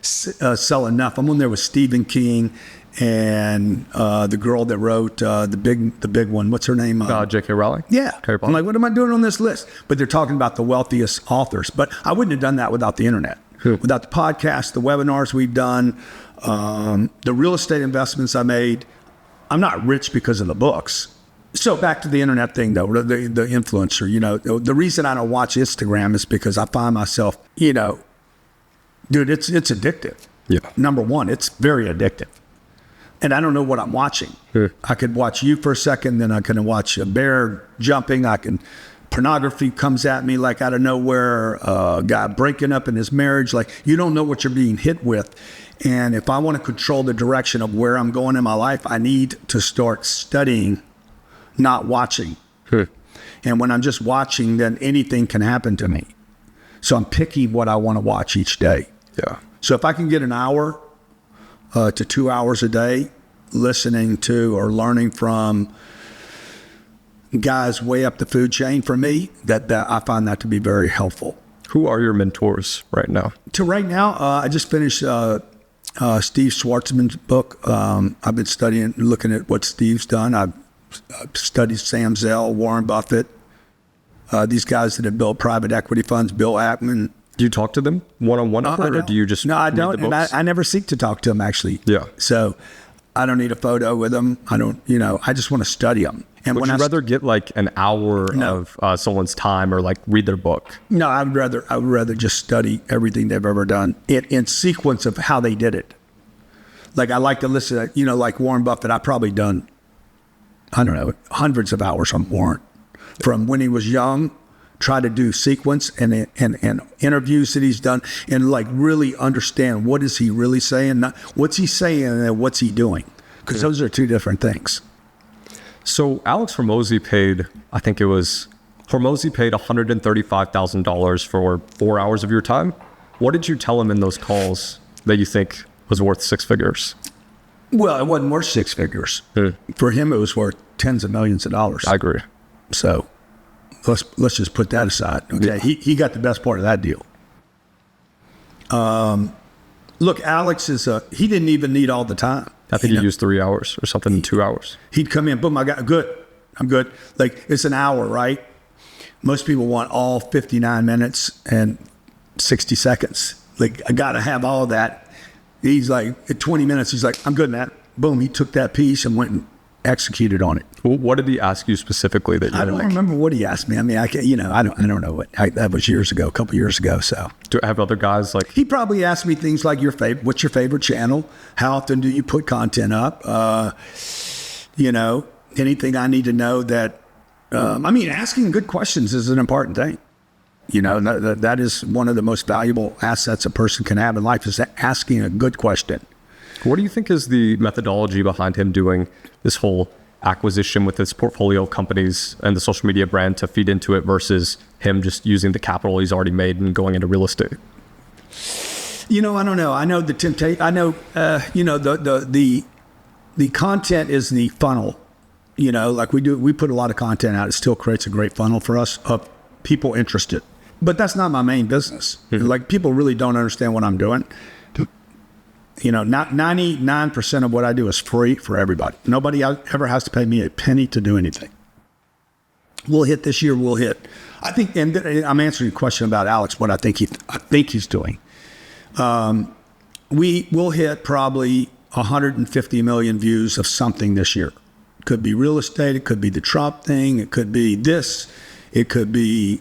sell enough. I'm on there with Stephen King and the girl that wrote the big one. What's her name? J.K. Rowling? Yeah. I'm like, what am I doing on this list? But they're talking about the wealthiest authors. But I wouldn't have done that without the internet. Without the podcast, the webinars we've done, the real estate investments I made. I'm not rich because of the books. So back to the internet thing, though, the influencer, the reason I don't watch Instagram is because I find myself, dude, it's addictive. Yeah. Number one, it's very addictive. And I don't know what I'm watching. I could watch you for a second, then I can watch a bear jumping. Pornography comes at me like out of nowhere, a guy breaking up in his marriage. Like, you don't know what you're being hit with. And if I want to control the direction of where I'm going in my life, I need to start studying, not watching. And when I'm just watching, then anything can happen to me. So I'm picking what I want to watch each day. Yeah. So if I can get an hour to 2 hours a day listening to or learning from guys way up the food chain, for me, that I find that to be very helpful. Who are your mentors right now? I just finished Steve Schwartzman's book. I've been looking at what Steve's done. I've studied Sam Zell, Warren Buffett, these guys that have built private equity funds, Bill Ackman. Do you talk to them one-on-one, or do you just No, I read don't. the books? And I never seek to talk to them, actually. Yeah. So I don't need a photo with them. I don't, I just want to study them. And Would you rather get like an hour of someone's time or like read their book? No, I would rather just study everything they've ever done in sequence of how they did it. Like I like to listen to, like Warren Buffett. I've probably done, I don't know, hundreds of hours on Warren from when he was young. Try to do sequence and interviews that he's done and like really understand what is he really saying, not what's he saying and what's he doing, because those are two different things. So Alex Hormozi paid $135,000 for 4 hours of your time. What did you tell him in those calls that you think was worth six figures? Well, it wasn't worth six figures. For him, it was worth tens of millions of dollars. I agree. So let's just put that aside. Okay, yeah. He got the best part of that deal. Look, Alex he didn't even need all the time. I think he used 3 hours or something in 2 hours. He'd come in, boom, I'm good. Like it's an hour, right? Most people want all 59 minutes and 60 seconds. Like I got to have all of that. He's like, at 20 minutes, he's like, I'm good, man. Boom, he took that piece and went and executed on it. Well, what did he ask you specifically that you I don't remember what he asked me. I mean, I don't know what that was a couple years ago. So do I have other guys like he probably asked me things like what's your favorite channel? How often do you put content up? Anything I need to know that, asking good questions is an important thing. That is one of the most valuable assets a person can have in life is asking a good question. What do you think is the methodology behind him doing this whole acquisition with his portfolio of companies and the social media brand to feed into it versus him just using the capital he's already made and going into real estate? I don't know. I know the temptation. I know, the content is the funnel. Like we put a lot of content out. It still creates a great funnel for us of people interested. But that's not my main business. Mm-hmm. Like people really don't understand what I'm doing. Not 99% of what I do is free for everybody. Nobody ever has to pay me a penny to do anything. We'll hit this year. We'll hit. I think, and I'm answering your question about Alex. What I think he's doing. We will hit probably 150 million views of something this year. It could be real estate. It could be the Trump thing. It could be this. It could be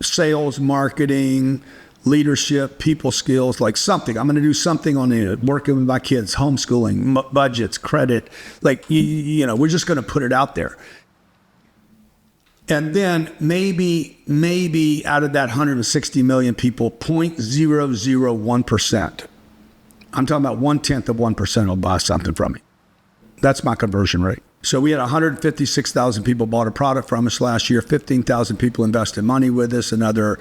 sales, marketing, leadership, people skills, like something. I'm going to do something on working with my kids, homeschooling, budgets, credit. Like, we're just going to put it out there. And then maybe out of that 160 million people, 0.001%, I'm talking about 0.1% will buy something from me. That's my conversion rate. So we had 156,000 people bought a product from us last year. 15,000 people invested money with us. Another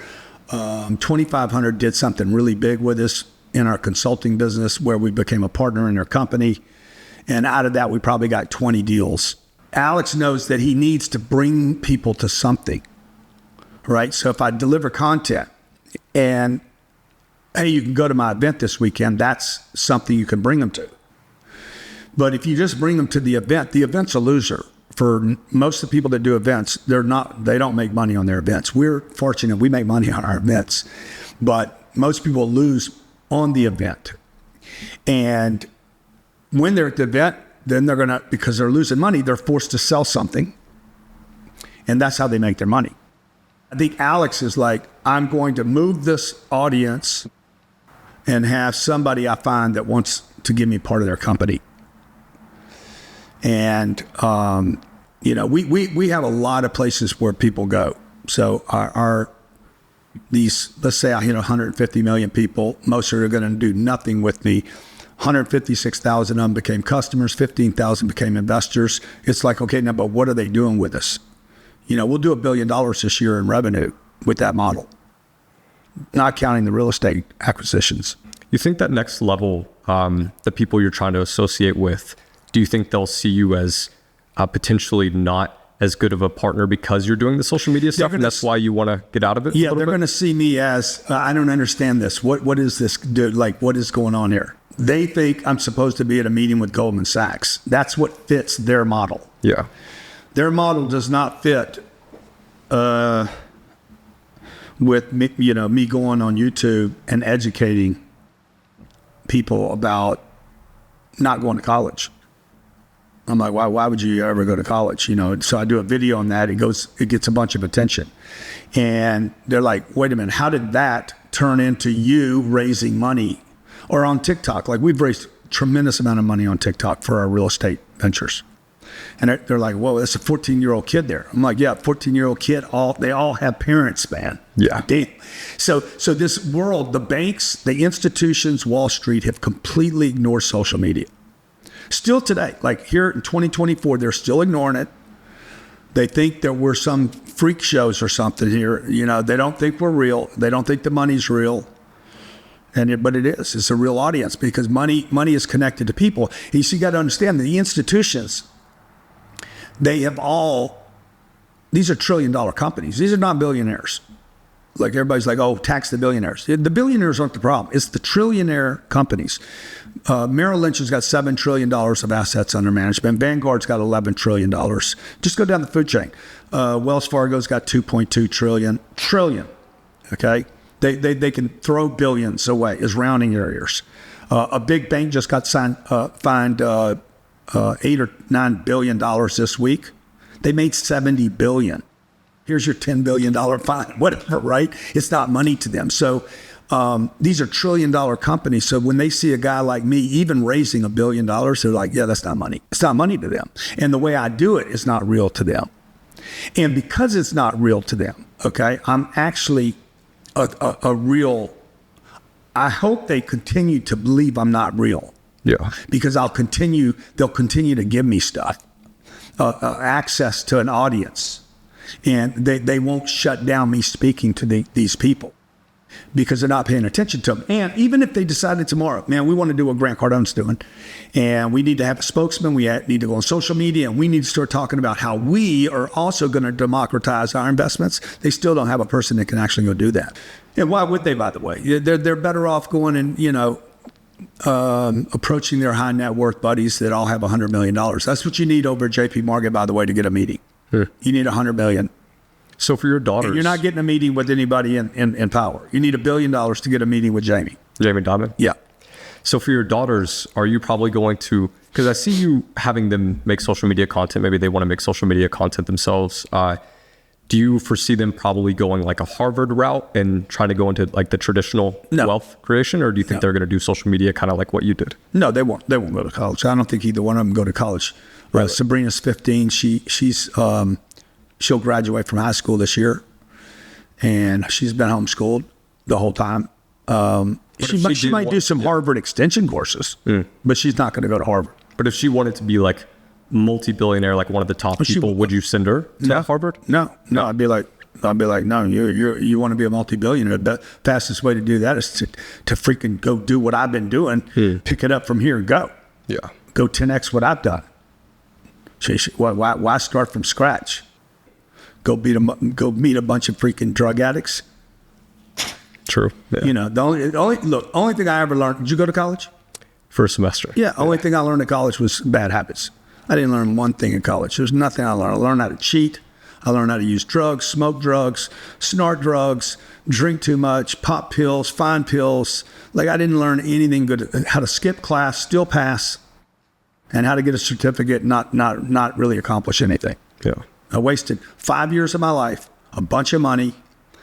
2,500 did something really big with us in our consulting business where we became a partner in their company. And out of that, we probably got 20 deals. Alex knows that he needs to bring people to something, right? So if I deliver content and, hey, you can go to my event this weekend, that's something you can bring them to. But if you just bring them to the event's a loser. For most of the people that do events, they don't make money on their events. We're fortunate, we make money on our events, but most people lose on the event. And when they're at the event, then because they're losing money, they're forced to sell something. And that's how they make their money. I think Alex is like, I'm going to move this audience and have somebody I find that wants to give me part of their company. And, we have a lot of places where people go. So let's say I hit 150 million people, most are going to do nothing with me. 156,000 of them became customers, 15,000 became investors. It's like, okay, now, but what are they doing with us? We'll do $1 billion this year in revenue with that model, not counting the real estate acquisitions. You think that next level, the people you're trying to associate with, do you think they'll see you as potentially not as good of a partner because you're doing the social media stuff and that's why you want to get out of it? Yeah, they're going to see me as, I don't understand this. What is this, dude? Like, what is going on here? They think I'm supposed to be at a meeting with Goldman Sachs. That's what fits their model. Yeah. Their model does not fit with me, me going on YouTube and educating people about not going to college. I'm like, why would you ever go to college? You know, so I do a video on that. It gets a bunch of attention. And they're like, wait a minute, how did that turn into you raising money? Or on TikTok, like we've raised a tremendous amount of money on TikTok for our real estate ventures. And they're like, whoa, that's a 14-year-old kid there. I'm like, yeah, 14-year-old kid, they all have parents, man. Yeah. Damn. So this world, the banks, the institutions, Wall Street have completely ignored social media. Still today, like here in 2024, they're still ignoring it. They think that we're some freak shows or something here. You know, they don't think we're real. They don't think the money's real. But it is. It's a real audience because money is connected to people. You got to understand the institutions, these are $1 trillion companies. These are not billionaires. Like everybody's like, oh, tax the billionaires. The billionaires aren't the problem. It's the trillionaire companies. Merrill Lynch has got $7 trillion of assets under management. Vanguard's got $11 trillion. Just go down the food chain. Wells Fargo's got 2.2 trillion. Okay? They can throw billions away as rounding errors. A big bank just got fined $8 or $9 billion this week. They made $70 billion. Here's your $10 billion fine, whatever, right? It's not money to them. So these are $1 trillion companies. So when they see a guy like me even raising $1 billion, they're like, yeah, that's not money. It's not money to them. And the way I do it is not real to them. And because it's not real to them, okay, I'm actually a real, I hope they continue to believe I'm not real. Yeah. Because they'll continue to give me stuff, access to an audience. And they won't shut down me speaking to these people because they're not paying attention to them. And even if they decided tomorrow, man, we want to do what Grant Cardone's doing, and we need to have a spokesman, we need to go on social media, and we need to start talking about how we are also going to democratize our investments. They still don't have a person that can actually go do that. And why would they, by the way? They're better off going and, approaching their high net worth buddies that all have $100 million. That's what you need over at JP Morgan, by the way, to get a meeting. You need $100 million. So for your daughters, and you're not getting a meeting with anybody in power. You need $1 billion to get a meeting with Jamie Dimon. Yeah. So for your daughters, are you probably going to? Because I see you having them make social media content. Maybe they want to make social media content themselves. Do you foresee them probably going like a Harvard route and trying to go into like the traditional wealth creation, or do you think they're going to do social media kind of like what you did? No, they won't. They won't go to college. I don't think either one of them go to college. Right. Sabrina's 15. She'll graduate from high school this year, and she's been homeschooled the whole time. She might do some Harvard extension courses, but she's not going to go to Harvard. But if she wanted to be like multi-billionaire, like one of the top people, would you send her to Harvard? No. I'd be like, no, you want to be a multi-billionaire. The fastest way to do that is to freaking go do what I've been doing, pick it up from here and go. Yeah. Go 10x what I've done. Why start from scratch? Go meet a bunch of freaking drug addicts. True. Yeah. The only thing I ever learned. Did you go to college? First semester. Yeah. Only thing I learned at college was bad habits. I didn't learn one thing in college. There's nothing I learned. I learned how to cheat. I learned how to use drugs, smoke drugs, snort drugs, drink too much, pop pills, find pills. Like I didn't learn anything good. How to skip class, still pass, and how to get a certificate, not really accomplish anything. Yeah. I wasted 5 years of my life, a bunch of money,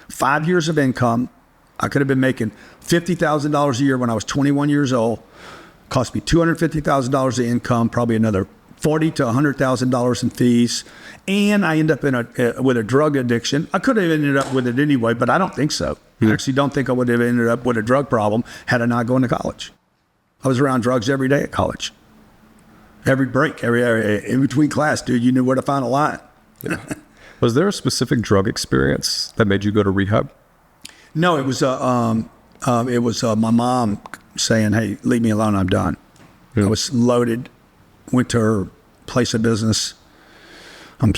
5 years of income. I could have been making $50,000 a year when I was 21 years old. Cost me $250,000 of income, probably another $40,000 to $100,000 in fees, and I end up with a drug addiction. I could have ended up with it anyway, but I don't think so. I actually don't think I would have ended up with a drug problem had I not gone to college. I was around drugs every day at college. Every break, every in between class, dude, you knew where to find a line. Yeah. Was there a specific drug experience that made you go to rehab? No, it was my mom saying, "Hey, leave me alone. I'm done." I was loaded. Went to her place of business. I'm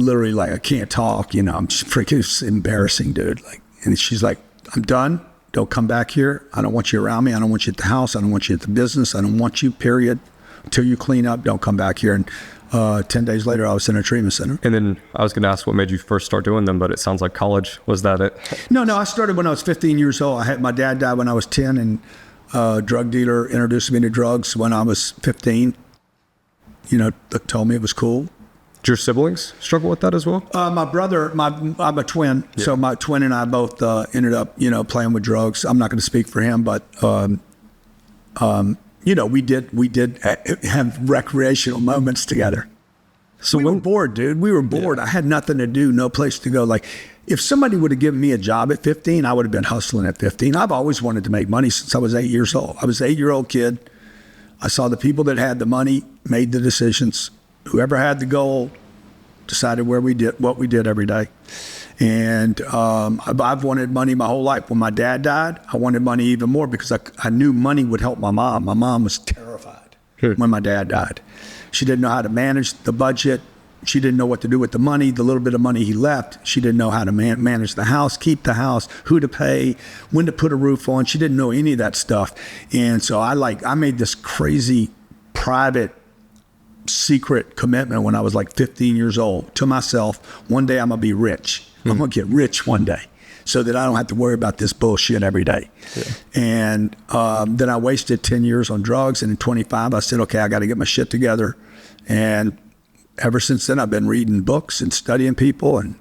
literally like, I can't talk. I'm just freaking, it's embarrassing, dude. Like, and she's like, "I'm done. Don't come back here. I don't want you around me. I don't want you at the house. I don't want you at the business. I don't want you, period. Until you clean up, don't come back here." And 10 days later, I was in a treatment center. And then I was going to ask what made you first start doing them, but it sounds like college. Was that it? No, I started when I was 15 years old. My dad died when I was 10, and a drug dealer introduced me to drugs when I was 15. told me it was cool. Did your siblings struggle with that as well? My brother, I'm a twin, so my twin and I both ended up, playing with drugs. I'm not going to speak for him, but we did have recreational moments together. So we were bored, dude. We were bored. I had nothing to do, no place to go. Like, if somebody would have given me a job at 15, I would have been hustling at 15. I've always wanted to make money since I was 8 years old. I was an 8-year-old kid. I saw the people that had the money made the decisions. Whoever had the goal decided what we did every day. And I've wanted money my whole life. When my dad died, I wanted money even more because I knew money would help my mom. My mom was terrified when my dad died. She didn't know how to manage the budget. She didn't know what to do with the money. The little bit of money he left, she didn't know how to manage the house, keep the house, who to pay, when to put a roof on. She didn't know any of that stuff. And so I made this crazy private secret commitment when I was like 15 years old to myself. One day I'm going to be rich. I'm going to get rich one day so that I don't have to worry about this bullshit every day. Yeah. And then I wasted 10 years on drugs. And in 25, I said, okay, I got to get my shit together. And ever since then, I've been reading books and studying people and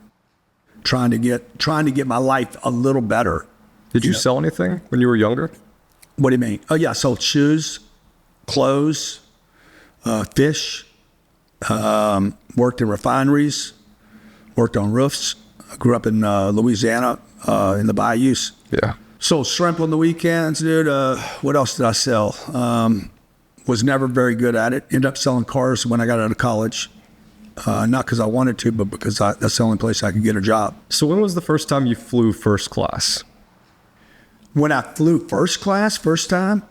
trying to get my life a little better. Did you sell anything when you were younger? What do you mean? Oh yeah, I sold shoes, clothes, fish, worked in refineries, worked on roofs. I grew up in Louisiana, in the bayous. Yeah. Sold shrimp on the weekends, dude. What else did I sell? Was never very good at it. Ended up selling cars when I got out of college. Not because I wanted to, but because that's the only place I could get a job. So when was the first time you flew first class? When I flew first class, first time?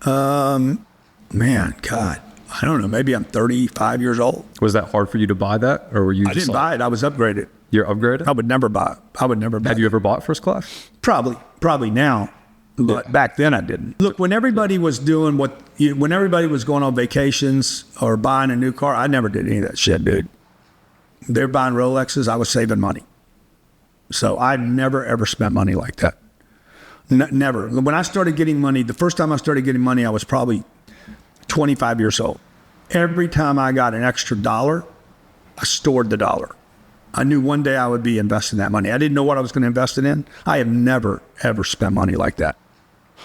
Man, God, I don't know. Maybe I'm 35 years old. Was that hard for you to buy that? Or were you I didn't buy it. I was upgraded. You're upgraded? I would never buy it. Have you ever bought first class? Probably now. But back then I didn't. Look, when everybody was doing when everybody was going on vacations or buying a new car, I never did any of that shit, dude. They're buying Rolexes, I was saving money. So I never, ever spent money like that. Never. When I started getting money, the first time I started getting money, I was probably 25 years old. Every time I got an extra dollar, I stored the dollar. I knew one day I would be investing that money. I didn't know what I was going to invest it in. I have never, ever spent money like that.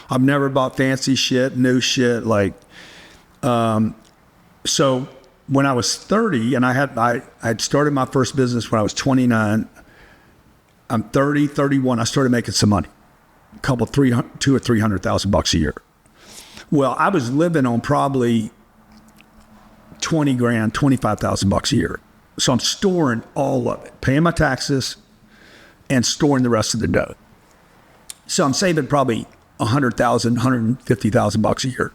I've never bought fancy shit, new shit. So when I was 30 and I had started my first business when I was 29, I'm 30, 31, I started making some money. $200,000 or $300,000 a year. Well, I was living on probably $20,000, $25,000 a year. So I'm storing all of it, paying my taxes and storing the rest of the dough. So I'm saving probably $100,000, $150,000 a year.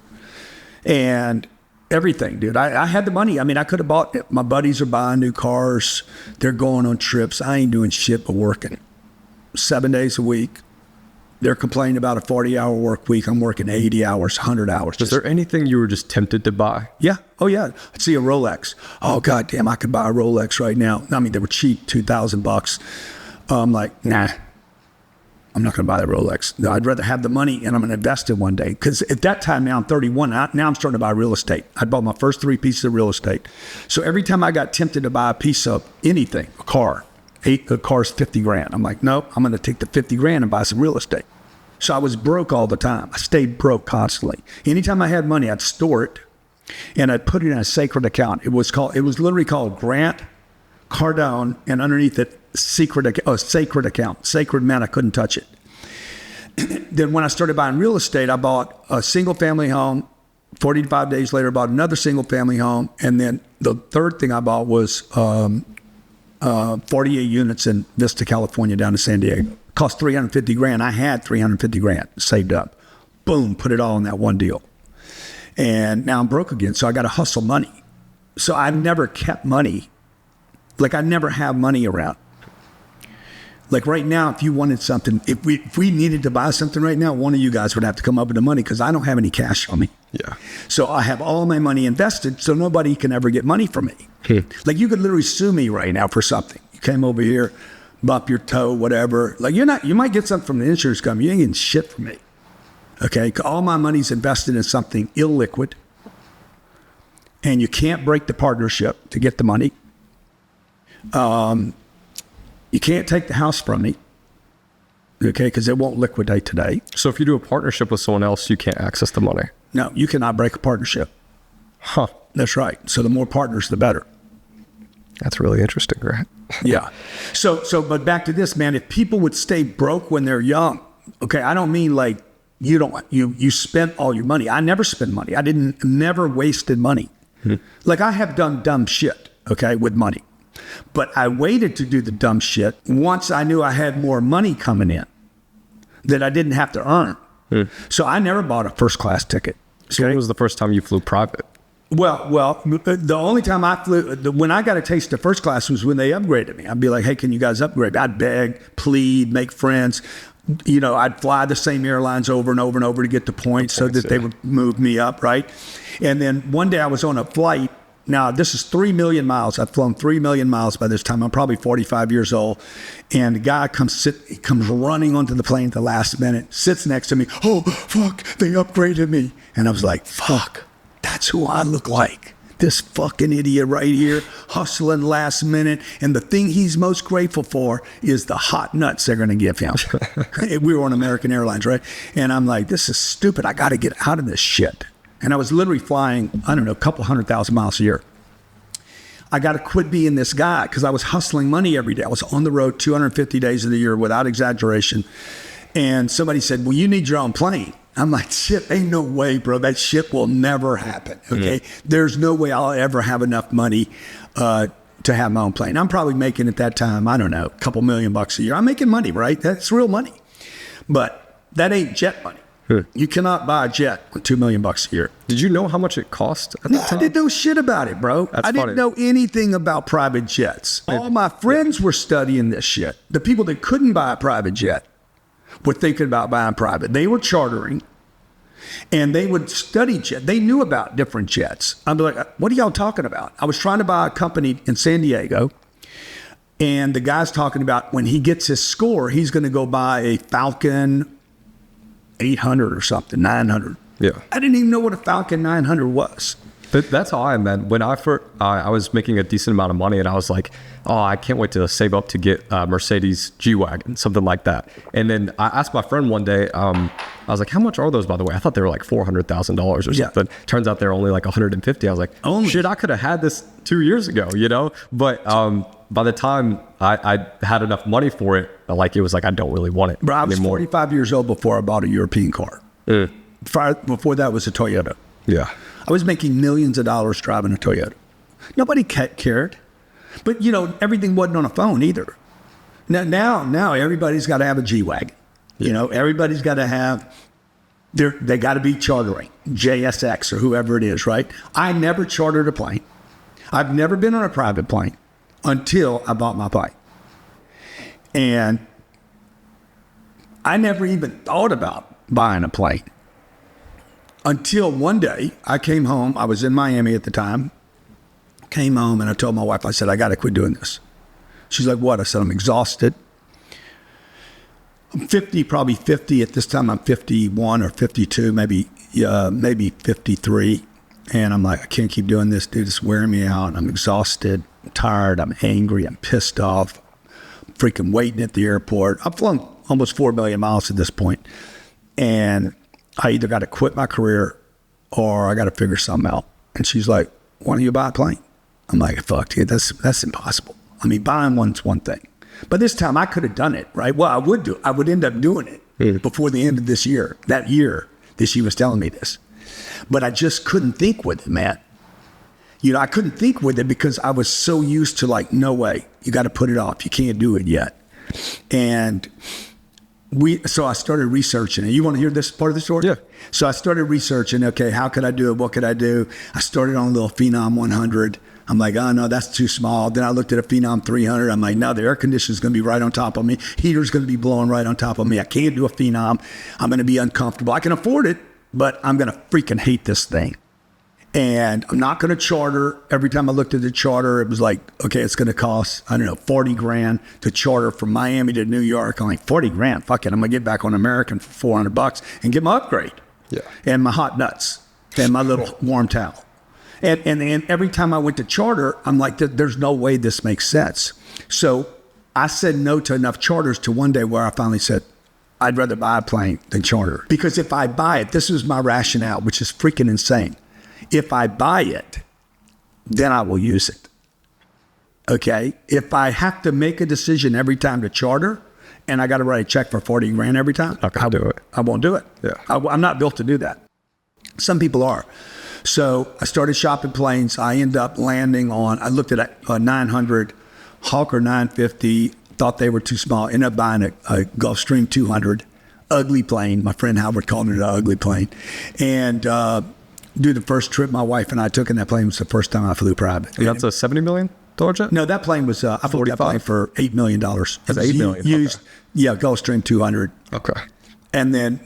And everything, dude. I had the money. I mean, I could have bought it. My buddies are buying new cars. They're going on trips. I ain't doing shit but working 7 days a week. They're complaining about a 40-hour work week. I'm working 80 hours, 100 hours. Was there anything you were just tempted to buy? Yeah. Oh, yeah. I'd see a Rolex. Oh, God damn, I could buy a Rolex right now. I mean, they were cheap, $2,000. I'm like, nah, I'm not going to buy the Rolex. No, I'd rather have the money and I'm going to invest it one day. Because at that time, now I'm 31. Now I'm starting to buy real estate. I bought my first 3 pieces of real estate. So every time I got tempted to buy a piece of anything, a car's $50,000. I'm like, nope, I'm going to take the $50,000 and buy some real estate. So I was broke all the time. I stayed broke constantly. Anytime I had money, I'd store it and I'd put it in a sacred account. It was literally called Grant Cardone, and underneath it, sacred account. Sacred meant I couldn't touch it. Then when I started buying real estate, I bought a single family home. 45 days later, I bought another single family home. And then the third thing I bought was 48 units in Vista, California, down to San Diego. Cost $350,000. I had $350,000 saved up. Boom, put it all in that one deal. And now I'm broke again, so I got to hustle money. So I've never kept money. Like, I never have money around. Like right now, if you wanted something, if we needed to buy something right now, one of you guys would have to come up with the money because I don't have any cash on me. Yeah. So I have all my money invested, so nobody can ever get money from me. Like, you could literally sue me right now for something. You came over here, bump your toe, whatever. Like, you might get something from the insurance company. You ain't getting shit from me. Okay? All my money's invested in something illiquid. and you can't break the partnership to get the money. You can't take the house from me, okay, because it won't liquidate today. So if you do a partnership with someone else, you can't access the money. No, you cannot break a partnership. Huh. That's right. So the more partners, the better. That's really interesting, right? Yeah. But back to this, man, if people would stay broke when they're young, okay, I don't mean like you spent all your money. I never spent money. I never wasted money. Like I have done dumb shit, okay, with money. But I waited to do the dumb shit once I knew I had more money coming in that I didn't have to earn. So I never bought a first class ticket. So when was the first time you flew private? Well, the only time I flew, when I got a taste of first class was when they upgraded me. I'd be like, hey, can you guys upgrade me? I'd beg, plead, make friends. You know, I'd fly the same airlines over and over and over to get the points so that they would move me up, right? And then one day I was on a flight. Now, this is 3 million miles. I've flown 3 million miles by this time. I'm probably 45 years old. And the guy comes running onto the plane at the last minute, sits next to me. Oh, fuck, they upgraded me. And I was like, fuck. That's who I look like. This fucking idiot right here, hustling last minute. And the thing he's most grateful for is the hot nuts they're going to give him. We were on American Airlines, right? And I'm like, this is stupid. I got to get out of this shit. And I was literally flying, I don't know, a couple 100,000 miles a year. I got to quit being this guy because I was hustling money every day. I was on the road 250 days of the year without exaggeration. And somebody said, well, you need your own plane. I'm like, shit, ain't no way, bro. That shit will never happen, okay? There's no way I'll ever have enough money to have my own plane. I'm probably making at that time, I don't know, a couple $1 million a year. I'm making money, right? That's real money. But that ain't jet money. You cannot buy a jet with $2 million a year. Did you know how much it cost at the time? I didn't know shit about it, bro. I didn't know anything about private jets. All my friends were studying this shit. The people that couldn't buy a private jet were thinking about buying private. They were chartering, and they would study jet. They knew about different jets. I'd be like, what are y'all talking about? I was trying to buy a company in San Diego, and the guy's talking about when he gets his score, he's going to go buy a Falcon 800 or something, 900. Yeah. I didn't even know what a Falcon 900 was. That's how I am, man. When I was making a decent amount of money, and I was like, oh, I can't wait to save up to get a Mercedes G-Wagon, something like that. And then I asked my friend one day, I was like, how much are those, by the way? I thought they were like $400,000 or something. Turns out they're only like 150. I was like, shit, I could have had this 2 years ago, you know? But by the time I had enough money for it, like it was like, I don't really want it Bro, I was anymore. 45 years old before I bought a European car. Before that was a Toyota. Yeah. I was making millions of dollars driving a Toyota. Nobody cared. But, you know, everything wasn't on a phone either. Now everybody's got to have a G-Wagon. You know, everybody's got to have, they got to be chartering, JSX or whoever it is, right? I never chartered a plane. I've never been on a private plane until I bought my plane. And I never even thought about buying a plane. Until one day, I came home. I was in Miami at the time. Came home and I told my wife, I said, I got to quit doing this. She's like, what? I said, I'm exhausted. I'm 50, probably 50. At this time, I'm 51 or 52, maybe 53. And I'm like, I can't keep doing this, dude. It's wearing me out. I'm exhausted. I'm tired. I'm angry. I'm pissed off. I'm freaking waiting at the airport. I've flown almost 4 million miles at this point. And I either got to quit my career or I got to figure something out. And she's like, why don't you buy a plane? I'm like, fuck, dude, that's impossible. I mean, buying one's one thing. But this time I could have done it, right? Well, I would end up doing it before the end of this year, that she was telling me this. But I just couldn't think with it, man. You know, I couldn't think with it because I was so used to like, no way, you got to put it off. You can't do it yet. And so I started researching it. You want to hear this part of the story? Yeah. So I started researching, okay, how could I do it? What could I do? I started on a little Phenom 100. I'm like, oh, no, that's too small. Then I looked at a Phenom 300. I'm like, no, the air conditioner's going to be right on top of me. Heater's going to be blowing right on top of me. I can't do a Phenom. I'm going to be uncomfortable. I can afford it, but I'm going to freaking hate this thing. And I'm not going to charter. Every time I looked at the charter, it was like, okay, it's going to cost, I don't know, 40 grand to charter from Miami to New York. I'm like, 40 grand, fuck it. I'm going to get back on American for $400 and get my upgrade. Yeah. And my hot nuts and my little warm towel. And every time I went to charter, I'm like, there's no way this makes sense. So I said no to enough charters to one day where I finally said, I'd rather buy a plane than charter. Because if I buy it, this is my rationale, which is freaking insane. If I buy it, then I will use it. Okay? If I have to make a decision every time to charter, and I got to write a check for 40 grand every time, I'll do it. I won't do it. Yeah. I'm not built to do that. Some people are. So I started shopping planes. I ended up landing on, I looked at a 900 Hawker 950, thought they were too small. Ended up buying a Gulfstream 200, ugly plane. My friend Howard called it an ugly plane. And do the first trip my wife and I took in that plane was the first time I flew private. That's a $70 million jet? No, that plane was, I bought that plane for $8 million. That's $8 million. Used, okay. Yeah, Gulfstream 200. Okay. And then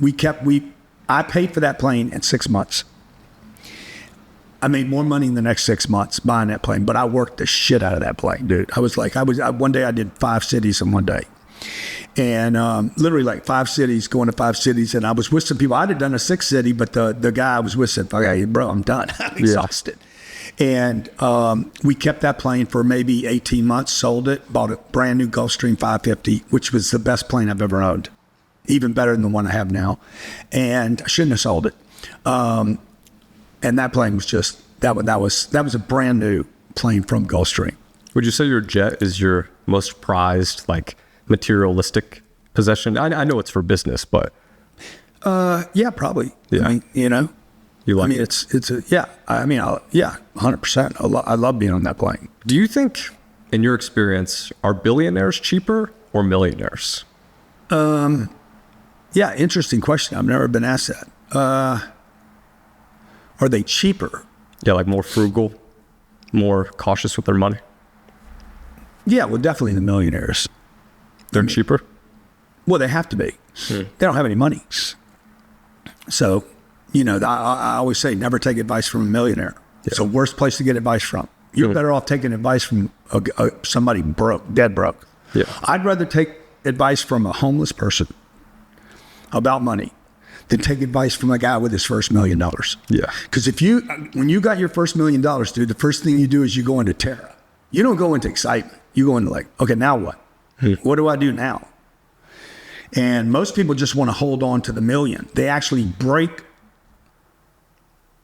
I paid for that plane in 6 months. I made more money in the next 6 months buying that plane, but I worked the shit out of that plane, dude. One day I did 5 cities in one day. And literally like 5 cities, going to 5 cities. And I was with some people. I'd have done a 6th city, but the guy I was with said, okay, bro, I'm done. I'm exhausted. And we kept that plane for maybe 18 months, sold it, bought a brand new Gulfstream 550, which was the best plane I've ever owned. Even better than the one I have now. And I shouldn't have sold it. And that plane was just, that was a brand new plane from Gulfstream. Would you say your jet is your most prized, like, materialistic possession? I know it's for business, but. Yeah, probably. Yeah. I mean, you know. You like it? It's a, yeah. I mean, 100%. I love being on that plane. Do you think, in your experience, are billionaires cheaper or millionaires? Yeah, interesting question. I've never been asked that. Are they cheaper? Yeah, like more frugal, more cautious with their money? Yeah, well, definitely the millionaires. They're cheaper? Well, they have to be. They don't have any money. So, you know, I always say never take advice from a millionaire. Yeah. It's the worst place to get advice from. You're better off taking advice from somebody broke, dead broke. Yeah. I'd rather take advice from a homeless person about money than take advice from a guy with his first $1 million. Yeah. Because when you got your first $1 million, dude, the first thing you do is you go into terror. You don't go into excitement. You go into like, okay, now what? What do I do now? And most people just want to hold on to the million. They actually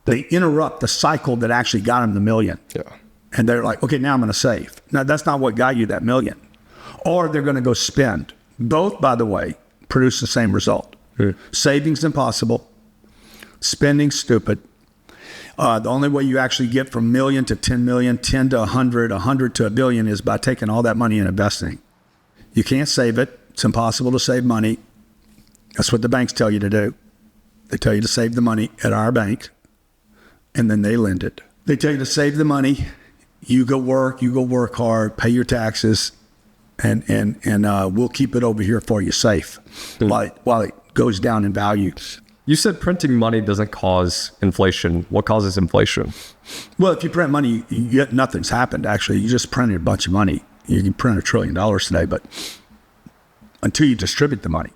they interrupt the cycle that actually got them the million. Yeah. And they're like, okay, now I'm going to save. Now, that's not what got you that million. Or they're going to go spend. Both, by the way, produce the same result. Saving's impossible. Spending stupid. The only way you actually get from million to 10 million, 10 to 100, 100 to a billion is by taking all that money and investing. You can't save it. It's impossible to save money. That's what the banks tell you to do. They tell you to save the money at our bank, and then they lend it. They tell you to save the money. You go work hard, pay your taxes, and we'll keep it over here for you safe while it goes down in value. You said printing money doesn't cause inflation. What causes inflation? Well, if you print money, nothing's happened, actually. You just printed a bunch of money. You can print $1 trillion today, but until you distribute the money.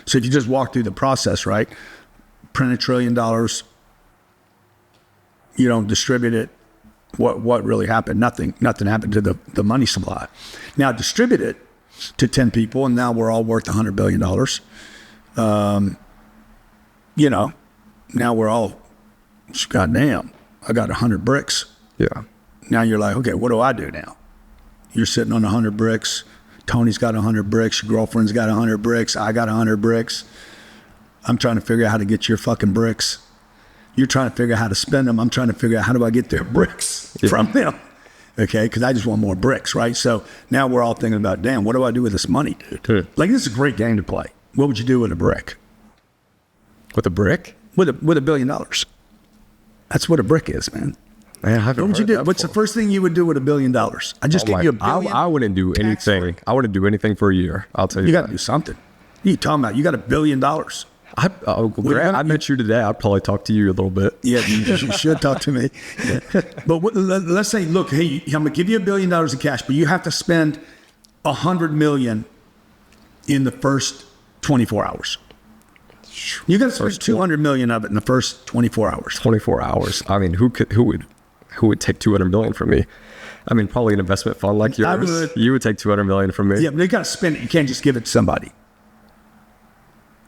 So if you just walk through the process, right, print $1 trillion, you don't distribute it, what really happened? Nothing happened to the money supply. Now distribute it to 10 people, and now we're all worth $100 billion. You know, now we're all, goddamn, I got 100 bricks. Yeah. Now you're like, okay, what do I do now? You're sitting on 100 bricks. Tony's got 100 bricks. Your girlfriend's got 100 bricks. I got 100 bricks. I'm trying to figure out how to get your fucking bricks. You're trying to figure out how to spend them. I'm trying to figure out how do I get their bricks from them. Okay, because I just want more bricks, right? So now we're all thinking about, damn, what do I do with this money, dude? Like, this is a great game to play. What would you do with a brick? With a brick? With $1 billion. That's what a brick is, man. Man, I haven't What would you heard do? that What's the before. first thing you would do with $1 billion? I just give you $1 billion. I wouldn't do anything. I wouldn't do anything for a year. I'll tell you. You got that. to do something. What are you talking about? You got $1 billion. Grant, I met you today. I'd probably talk to you a little bit. Yeah, you should talk to me. But let's say, look, hey, I'm gonna give you $1 billion in cash, but you have to spend $100 million in the first 24 hours. You got to spend $200 million of it in the first 24 hours. 24 hours. I mean, who would? who would take 200 million from me? I mean, probably an investment fund like yours. You would take 200 million from me. Yeah, but you got to spend it. You can't just give it to somebody.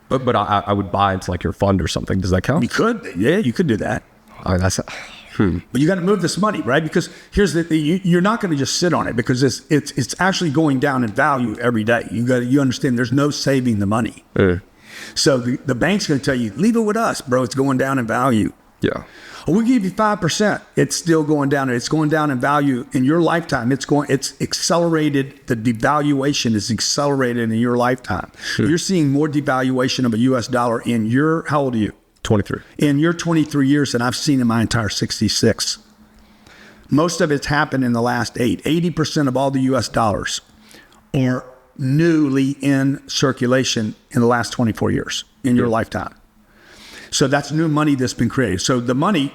But I would buy into like your fund or something. Does that count? You could. Yeah, you could do that. I mean, that's But you got to move this money, right? Because here's the thing: you're not going to just sit on it because it's actually going down in value every day. You understand? There's no saving the money. So the bank's going to tell you, leave it with us, bro. It's going down in value. Yeah. We give you 5%. It's still going down. It's going down in value in your lifetime. It's accelerated. The devaluation is accelerated in your lifetime. You're seeing more devaluation of a U.S. dollar in your. How old are you? 23. In your 23 years than I've seen in my entire 66. Most of it's happened in the last 8. 80% of all the U.S. dollars are newly in circulation in the last 24 years in your lifetime. So that's new money that's been created. So the money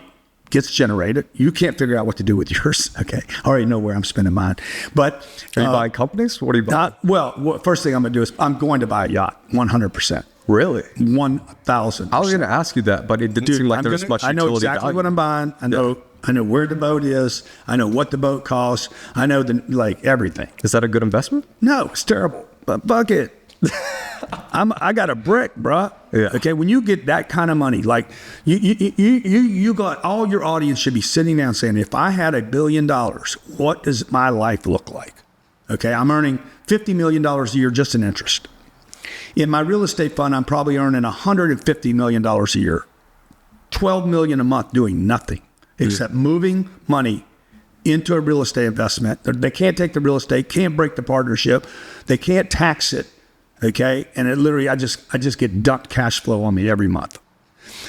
gets generated. You can't figure out what to do with yours. Okay. I already know where I'm spending mine. But are you buying companies? What are you buying? Well, first thing I'm going to do is I'm going to buy a yacht, 100%. Really? 1,000%. I was going to ask you that, but it didn't seem like there was much utility I know exactly value. what I'm buying. I know where the boat is. I know what the boat costs. I know everything. Is that a good investment? No, it's terrible. But fuck it. I got a brick, bruh. Yeah. Okay. When you get that kind of money, like you got all your audience should be sitting down saying, if I had $1 billion, what does my life look like? Okay. I'm earning $50 million a year just in interest. In my real estate fund, I'm probably earning $150 million a year, $12 million a month doing nothing except moving money into a real estate investment. They can't take the real estate, can't break the partnership, they can't tax it. Okay, and it literally, I just get dumped cash flow on me every month.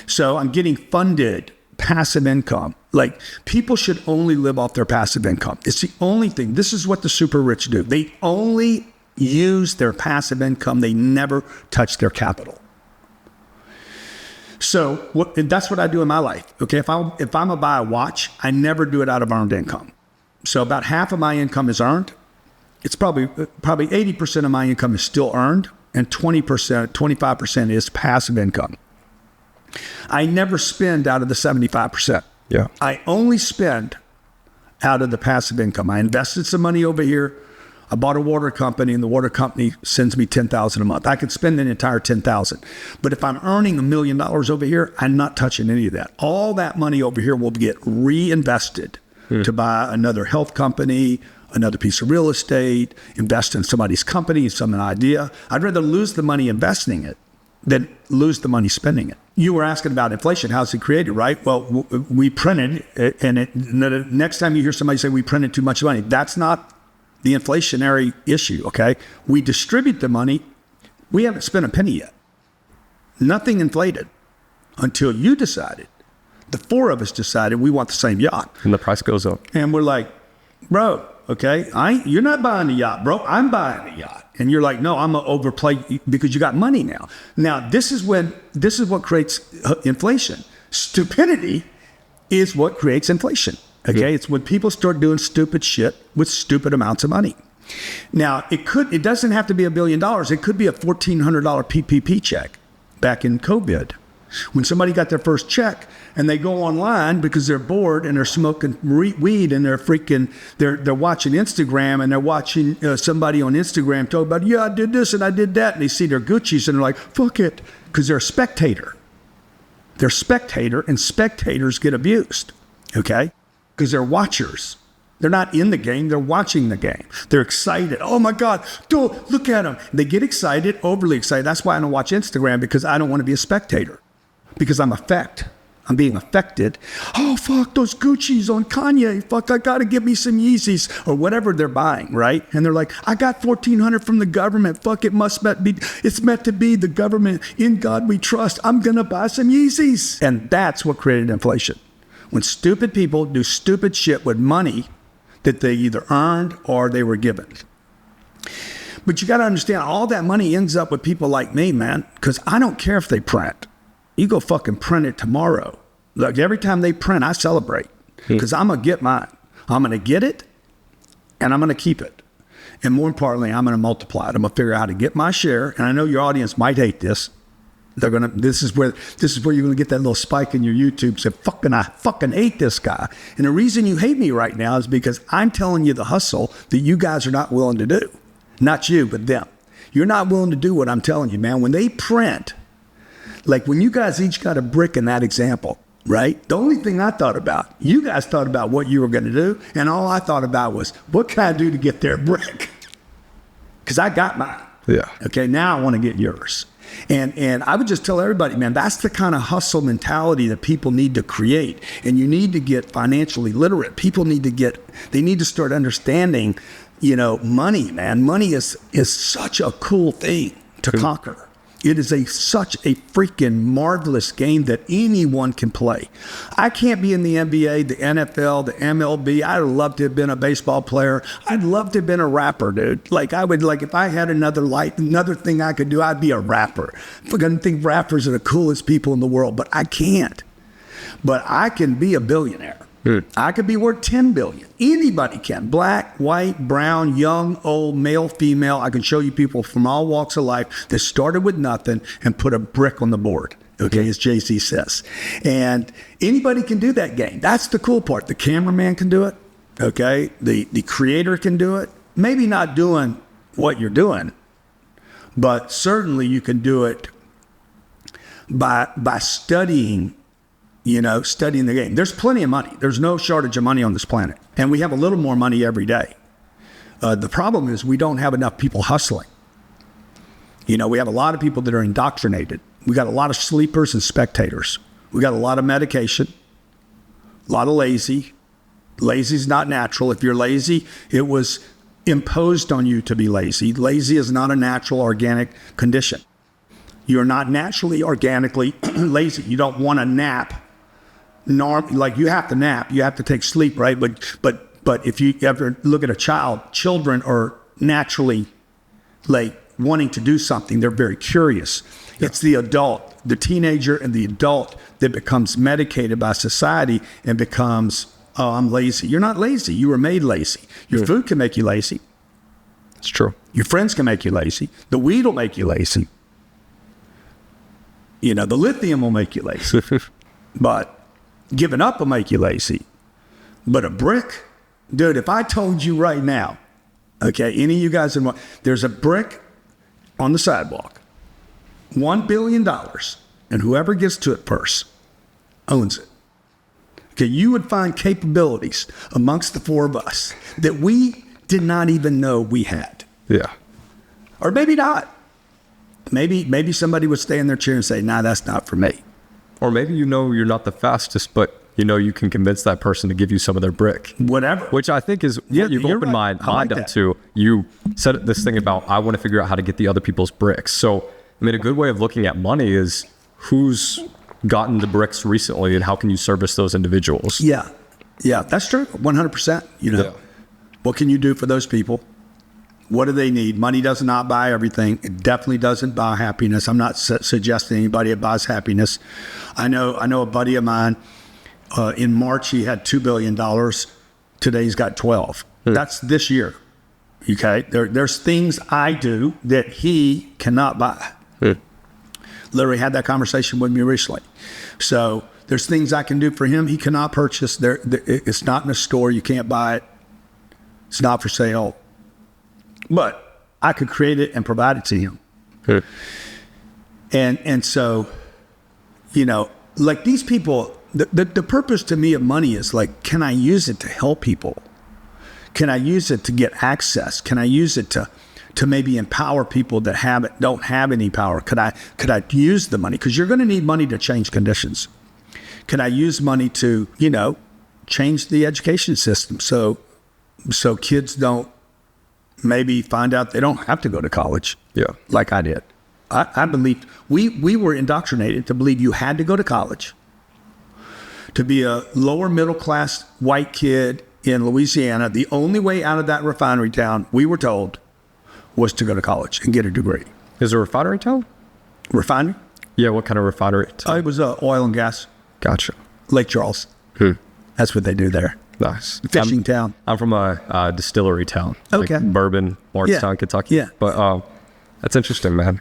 So I'm getting funded passive income. Like, people should only live off their passive income. It's the only thing. This is what the super rich do. They only use their passive income. They never touch their capital. So that's what I do in my life. Okay, if I'm gonna buy a watch, I never do it out of earned income. So about half of my income is earned. It's probably 80% of my income is still earned, and 25% is passive income. I never spend out of the 75%. Yeah. I only spend out of the passive income. I invested some money over here. I bought a water company, and the water company sends me $10,000 a month. I could spend an entire $10,000. But if I'm earning $1 million over here, I'm not touching any of that. All that money over here will get reinvested to buy another health company, another piece of real estate, invest in somebody's company, some idea. I'd rather lose the money investing it than lose the money spending it. You were asking about inflation. How's it created, right? Well, we printed, and the next time you hear somebody say we printed too much money, that's not the inflationary issue, okay? We distribute the money. We haven't spent a penny yet. Nothing inflated until you decided. The four of us decided we want the same yacht. And the price goes up. And we're like, bro, okay, you're not buying the yacht, bro. I'm buying the yacht. And you're like, no, I'm going to overplay because you got money now. Now, this is what creates inflation. Stupidity is what creates inflation. Okay, it's when people start doing stupid shit with stupid amounts of money. Now, it doesn't have to be $1 billion. It could be a $1,400 PPP check back in COVID. When somebody got their first check and they go online because they're bored and they're smoking weed and they're watching Instagram and they're watching somebody on Instagram talk about, yeah, I did this and I did that. And they see their Gucci's and they're like, fuck it, because they're a spectator. They're a spectator, and spectators get abused, okay? Because they're watchers. They're not in the game, they're watching the game. They're excited. Oh my God, look at them. They get excited, overly excited. That's why I don't watch Instagram, because I don't want to be a spectator. Because I'm being affected. Oh, fuck, those Gucci's on Kanye. Fuck, I got to get me some Yeezys or whatever they're buying, right? And they're like, I got $1,400 from the government. Fuck, it's meant to be the government. In God we trust. I'm going to buy some Yeezys. And that's what created inflation. When stupid people do stupid shit with money that they either earned or they were given. But you got to understand, all that money ends up with people like me, man, because I don't care if they print. You go fucking print it tomorrow. Like, every time they print, I celebrate because I'm going to get mine. I'm going to get it and I'm going to keep it. And more importantly, I'm going to multiply it. I'm going to figure out how to get my share. And I know your audience might hate this. This is where you're gonna get that little spike in your YouTube. Say, I fucking hate this guy. And the reason you hate me right now is because I'm telling you the hustle that you guys are not willing to do. Not you, but them. You're not willing to do what I'm telling you, man. When they print, like when you guys each got a brick in that example, right? The only thing I thought about, you guys thought about what you were going to do, and all I thought about was, what can I do to get their brick? Because I got mine. Yeah. Okay, now I want to get yours. And I would just tell everybody, man, that's the kind of hustle mentality that people need to create. And you need to get financially literate. People need to start understanding, money, man. Money is such a cool thing to conquer. It is such a freaking marvelous game that anyone can play. I can't be in the NBA, the NFL, the MLB. I'd love to have been a baseball player. I'd love to have been a rapper, dude. If I had another thing I could do, I'd be a rapper. I think rappers are the coolest people in the world, but I can't. But I can be a billionaire. I could be worth $10 billion. Anybody can. Black, white, brown, young, old, male, female. I can show you people from all walks of life that started with nothing and put a brick on the board. Okay, as Jay-Z says. And anybody can do that game. That's the cool part. The cameraman can do it. Okay, the creator can do it. Maybe not doing what you're doing, but certainly you can do it by studying studying the game. There's plenty of money. There's no shortage of money on this planet. And we have a little more money every day. The problem is we don't have enough people hustling. We have a lot of people that are indoctrinated. We got a lot of sleepers and spectators. We got a lot of medication, a lot of lazy. Lazy is not natural. If you're lazy, it was imposed on you to be lazy. Lazy is not a natural organic condition. You're not naturally organically lazy. You don't want to nap. You have to nap, you have to take sleep, right? But if you ever look at a child, children are naturally wanting to do something. They're very curious. Yeah. It's the adult, the teenager and the adult that becomes medicated by society and becomes, oh, I'm lazy. You're not lazy. You were made lazy. Your food can make you lazy. It's true. Your friends can make you lazy. The weed will make you lazy. The lithium will make you lazy. But giving up will make you lazy. But a brick, dude, if I told you right now, okay, any of you guys, there's a brick on the sidewalk, $1 billion, and whoever gets to it first owns it. Okay, you would find capabilities amongst the four of us that we did not even know we had. Yeah. Or maybe not. Maybe somebody would stay in their chair and say, nah, that's not for me. Or maybe you're not the fastest, but you can convince that person to give you some of their brick. Whatever. Which I think is what you've opened my mind up to. You said this thing about, I want to figure out how to get the other people's bricks. So, a good way of looking at money is who's gotten the bricks recently and how can you service those individuals? Yeah, that's true. 100%. What can you do for those people? What do they need? Money does not buy everything. It definitely doesn't buy happiness. I'm not suggesting anybody it buys happiness. I know a buddy of mine, in March, he had $2 billion. Today he's got 12. That's this year. Okay. There's things I do that he cannot buy. Literally had that conversation with me recently. So there's things I can do for him. He cannot purchase. It's not in a store. You can't buy it. It's not for sale. But I could create it and provide it to him. And so, these people, the purpose to me of money is can I use it to help people? Can I use it to get access? Can I use it to maybe empower people that don't have any power? Could I use the money? Because you're going to need money to change conditions. Can I use money to, change the education system so kids don't maybe find out they don't have to go to college? Yeah. Like I did. I believed, we were indoctrinated to believe you had to go to college to be a lower middle class white kid in Louisiana. The only way out of that refinery town, we were told, was to go to college and get a degree. Is there a refinery town? Refinery? Yeah, what kind of refinery town? It was oil and gas. Gotcha. Lake Charles. That's what they do there. Nice. Fishing town. I'm from a distillery town. Okay. Bourbon, Lawrencetown, Kentucky. Yeah. But that's interesting, man.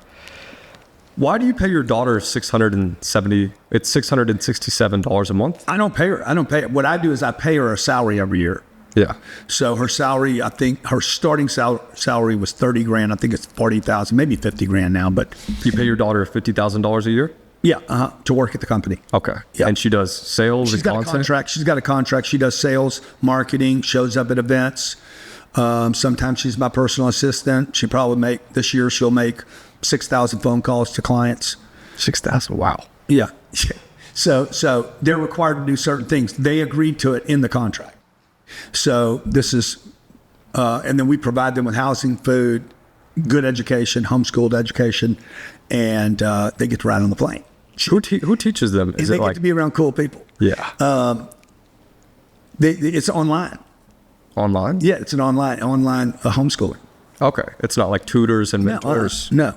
Why do you pay your daughter $667 a month? I don't pay her. What I do is I pay her a salary every year. Yeah. So her salary, I think her starting salary was 30 grand. I think it's 40,000, maybe 50 grand now. But you pay your daughter $50,000 a year? Yeah, to work at the company. Okay. Yeah. And she does sales She's and got content? a contract. She's got a contract. She does sales, marketing, shows up at events. Sometimes she's my personal assistant. This year she'll make 6,000 phone calls to clients. 6,000. Wow. Yeah. So they're required to do certain things. They agreed to it in the contract. So this is, and then we provide them with housing, food, good education, homeschooled education, and they get to ride on the plane. Who teaches them? They get to be around cool people. Yeah. It's online. Online? Yeah, it's an online homeschooling. Okay. It's not like tutors and mentors. No,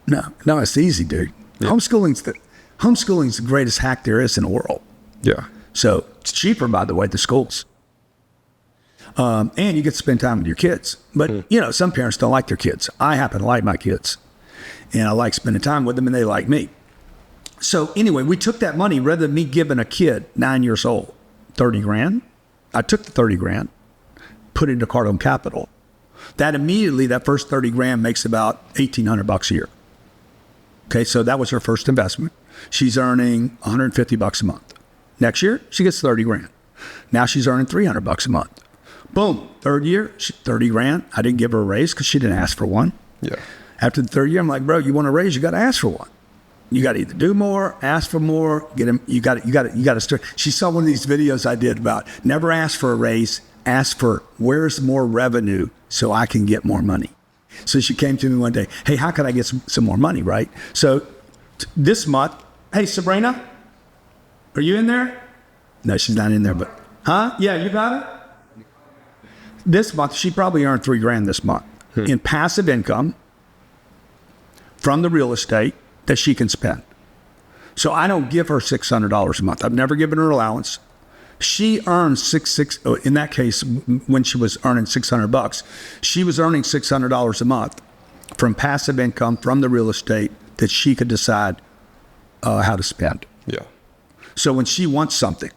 it's easy, dude. Yeah. Homeschooling's the greatest hack there is in the world. Yeah. So it's cheaper, by the way, the schools. And you get to spend time with your kids. But, some parents don't like their kids. I happen to like my kids. And I like spending time with them, and they like me. So anyway, we took that money, rather than me giving a kid 9 years old 30 grand, I took the 30 grand, put it into Cardone Capital. That first 30 grand makes about $1,800 a year. Okay, so that was her first investment. She's earning $150 a month. Next year, she gets 30 grand. Now she's earning $300 a month. Boom, third year, 30 grand. I didn't give her a raise because she didn't ask for one. Yeah. After the third year, I'm like, bro, you want a raise? You got to ask for one. You got to either do more, ask for more, get him. You got to start. She saw one of these videos I did about never ask for a raise, ask for where's more revenue so I can get more money. So she came to me one day, hey, how can I get some more money, right? So this month, hey, Sabrina, are you in there? No, she's not in there, but, yeah, you got it? This month, she probably earned $3 grand this month in passive income from the real estate that she can spend. So I don't give her $600 a month. I've never given her allowance. She earns in that case, when she was earning $600, she was earning $600 a month from passive income from the real estate that she could decide how to spend. Yeah. So when she wants something,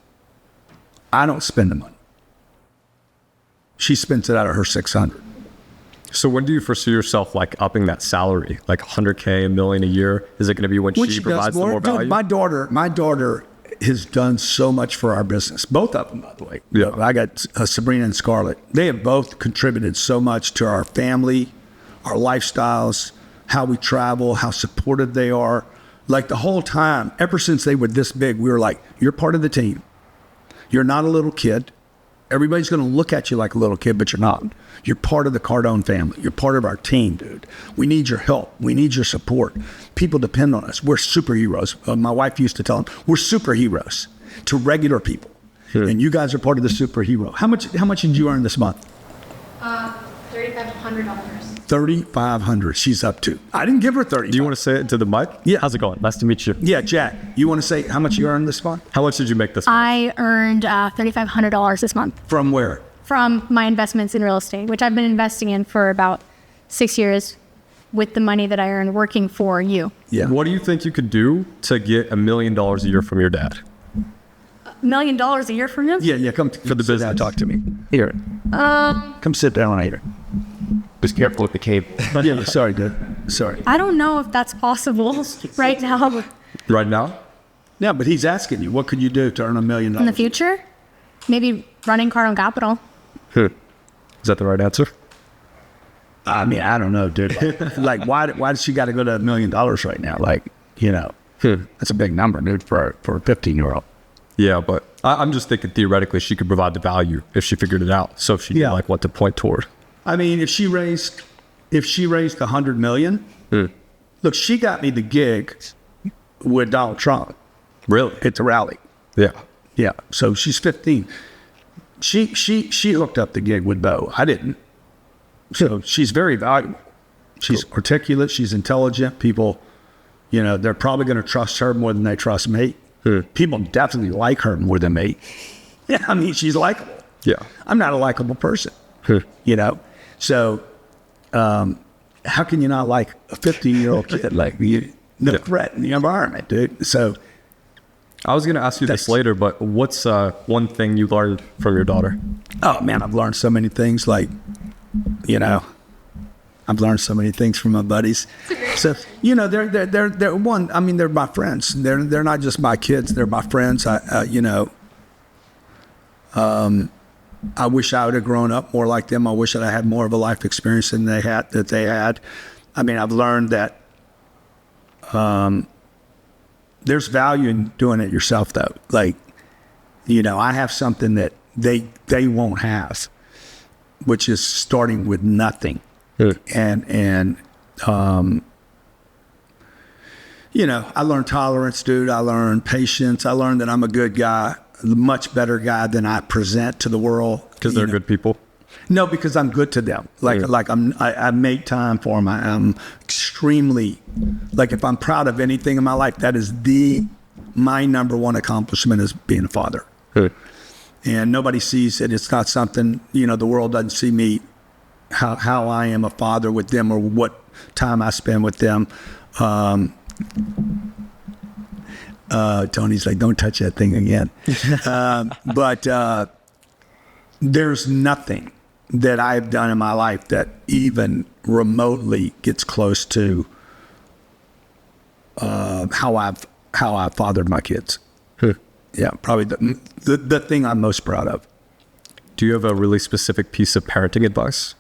I don't spend the money. She spends it out of her $600. So when do you foresee yourself like upping that salary, like $100K, $1 million a year? Is it going to be when she provides the more value? Dude, my daughter has done so much for our business. Both of them, by the way. Yeah. I got Sabrina and Scarlett. They have both contributed so much to our family, our lifestyles, how we travel, how supportive they are. Like the whole time, ever since they were this big, we were like, you're part of the team. You're not a little kid. Everybody's going to look at you like a little kid, but you're not. You're part of the Cardone family. You're part of our team, dude. We need your help. We need your support. People depend on us. We're superheroes. My wife used to tell them, we're superheroes to regular people. And you guys are part of the superhero. How much did you earn this month? $3,500. $3,500 she's up to. I didn't give her 30. Do you want to say it to the mic? Yeah. How's it going? Nice to meet you. Yeah, Jack, you want to say how much you earned this month? How much did you make this month? I earned $3,500 this month From where? from my investments in real estate, which I've been investing in for about 6 years with the money that I earned working for you. Yeah. What do you think you could do to get $1 million a year from your dad? $1 million a year from you? Yeah, come For the sit down business. and talk to me. Here. Come sit down here. Just careful with the cable. Yeah, sorry, dude. Sorry. I don't know if that's possible right now. Right now? Yeah, but he's asking you, what could you do to earn $1 million? In the future, maybe running Cardone Capital. Is that the right answer? I mean, I don't know, dude. Like why does she got to go to $1 million right now? Like, that's a big number, dude, for a 15-year-old. Yeah, but I'm just thinking theoretically she could provide the value if she figured it out. So if she knew like what to point toward. I mean, if she raised $100 million, look, she got me the gig with Donald Trump. Really? At the rally. Yeah. Yeah. So she's 15. She hooked up the gig with Bo. I didn't. So she's very valuable. She's articulate. She's intelligent. People, they're probably going to trust her more than they trust me. People definitely like her more than me. Yeah, I mean, she's likable. Yeah. I'm not a likable person. So how can you not like a 15-year-old kid? Like, the threat in the environment, dude. So I was going to ask you this later, but what's one thing you learned from your daughter? Oh man, I've learned so many things. Like, I've learned so many things from my buddies. So, they're one. I mean, they're my friends. They're not just my kids. They're my friends. I wish I would have grown up more like them. I wish that I had more of a life experience than they had. I mean, I've learned that there's value in doing it yourself, though. Like, I have something that they won't have, which is starting with nothing. And I learned tolerance, dude. I learned patience. I learned that I'm a good guy, a much better guy than I present to the world. Because they're good people? No, because I'm good to them. I make time for them. I'm extremely, if I'm proud of anything in my life, that is my number one accomplishment is being a father. And nobody sees it. It's not something, the world doesn't see me, how I am a father with them or what time I spend with them. Tony's like, don't touch that thing again. But there's nothing that I've done in my life that even remotely gets close to how I've fathered my kids. Yeah, probably the thing I'm most proud of. Do you have a really specific piece of parenting advice?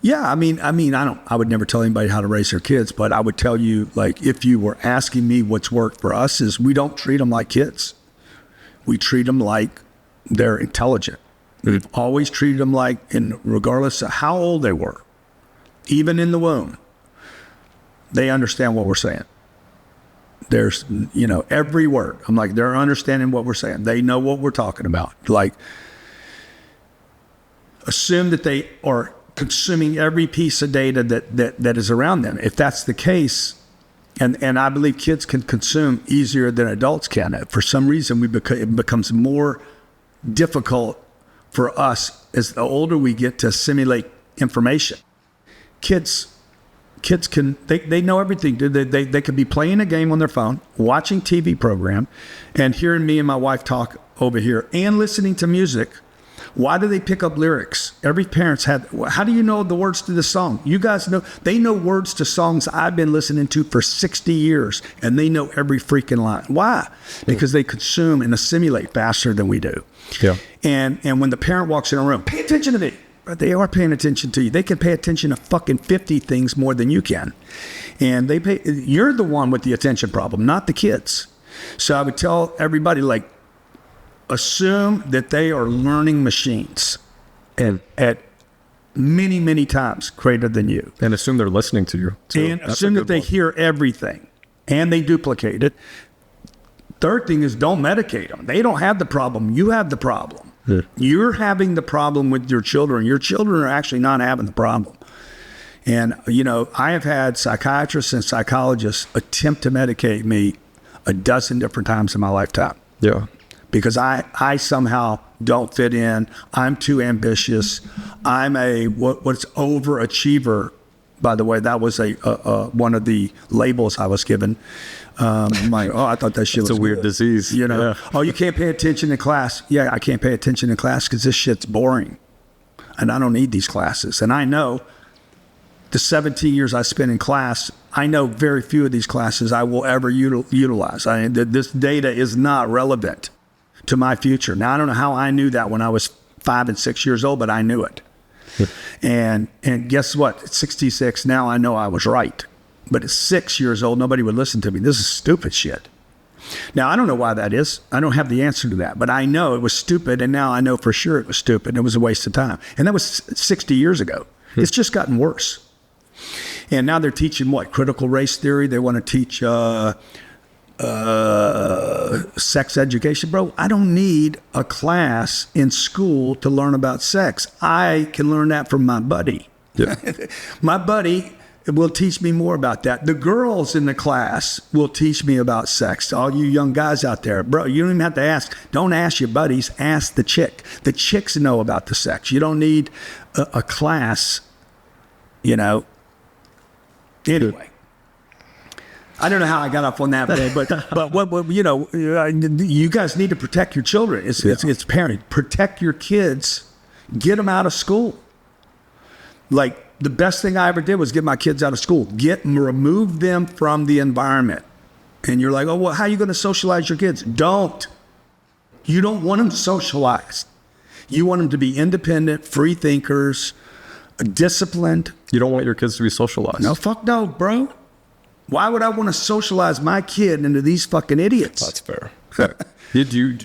Yeah, I mean, I would never tell anybody how to raise their kids, but I would tell you, if you were asking me what's worked for us, is we don't treat them like kids. We treat them like they're intelligent. We've always treated them regardless of how old they were, even in the womb, they understand what we're saying. There's, every word. I'm like, they're understanding what we're saying. They know what we're talking about. Assume that they are consuming every piece of data that is around them. If that's the case, and I believe kids can consume easier than adults can. For some reason, it becomes more difficult for us as the older we get to assimilate information. Kids can, they know everything. They could be playing a game on their phone, watching TV program, and hearing me and my wife talk over here, and listening to music. Why do they pick up lyrics? Every parent's how do you know the words to the song? You guys know, they know words to songs I've been listening to for 60 years, and they know every freaking line. Why? Because they consume and assimilate faster than we do. Yeah. And when the parent walks in a room, pay attention to me. They are paying attention to you. They can pay attention to fucking 50 things more than you can. And you're the one with the attention problem, not the kids. So I would tell everybody, assume that they are learning machines at many, many times greater than you. And assume they're listening to you, too. And assume that they hear everything and they duplicate it. Third thing is, don't medicate them. They don't have the problem. You have the problem. Yeah. You're having the problem with your children. Your children are actually not having the problem. And, I have had psychiatrists and psychologists attempt to medicate me a dozen different times in my lifetime. Yeah. Because I somehow don't fit in. I'm too ambitious. I'm what's overachiever. By the way, that was one of the labels I was given. I'm like, I thought that shit was a weird disease. Yeah. Oh, you can't pay attention in class. Yeah, I can't pay attention in class because this shit's boring. And I don't need these classes. And I know the 17 years I spent in class, I know very few of these classes I will ever utilize. This data is not relevant to my future. Now, I don't know how I knew that when I was 5 and 6 years old, but I knew it. And guess what? At 66 now, I know I was right. But at 6 years old, nobody would listen to me. This is stupid shit. Now, I don't know why that is. I don't have the answer to that. But I know it was stupid, and now I know for sure it was stupid. It was a waste of time. And that was 60 years ago. It's just gotten worse. And now they're teaching what? Critical race theory. They want to teach sex education. Bro, I don't need a class in school to learn about sex. I can learn that from my buddy. Yeah. My buddy will teach me more about that. The girls in the class will teach me about sex. All you young guys out there, bro, you don't even have to ask. Don't ask your buddies. Ask the chick. The chicks know about the sex. You don't need a class, Anyway. I don't know how I got off on that, but what you guys need to protect your children. It's parenting. Protect your kids. Get them out of school. Like, the best thing I ever did was get my kids out of school. Remove them from the environment. And you're like, oh, well, how are you going to socialize your kids? Don't. You don't want them socialized. You want them to be independent, free thinkers, disciplined. You don't want your kids to be socialized. No, fuck no, bro. Why would I want to socialize my kid into these fucking idiots? That's fair.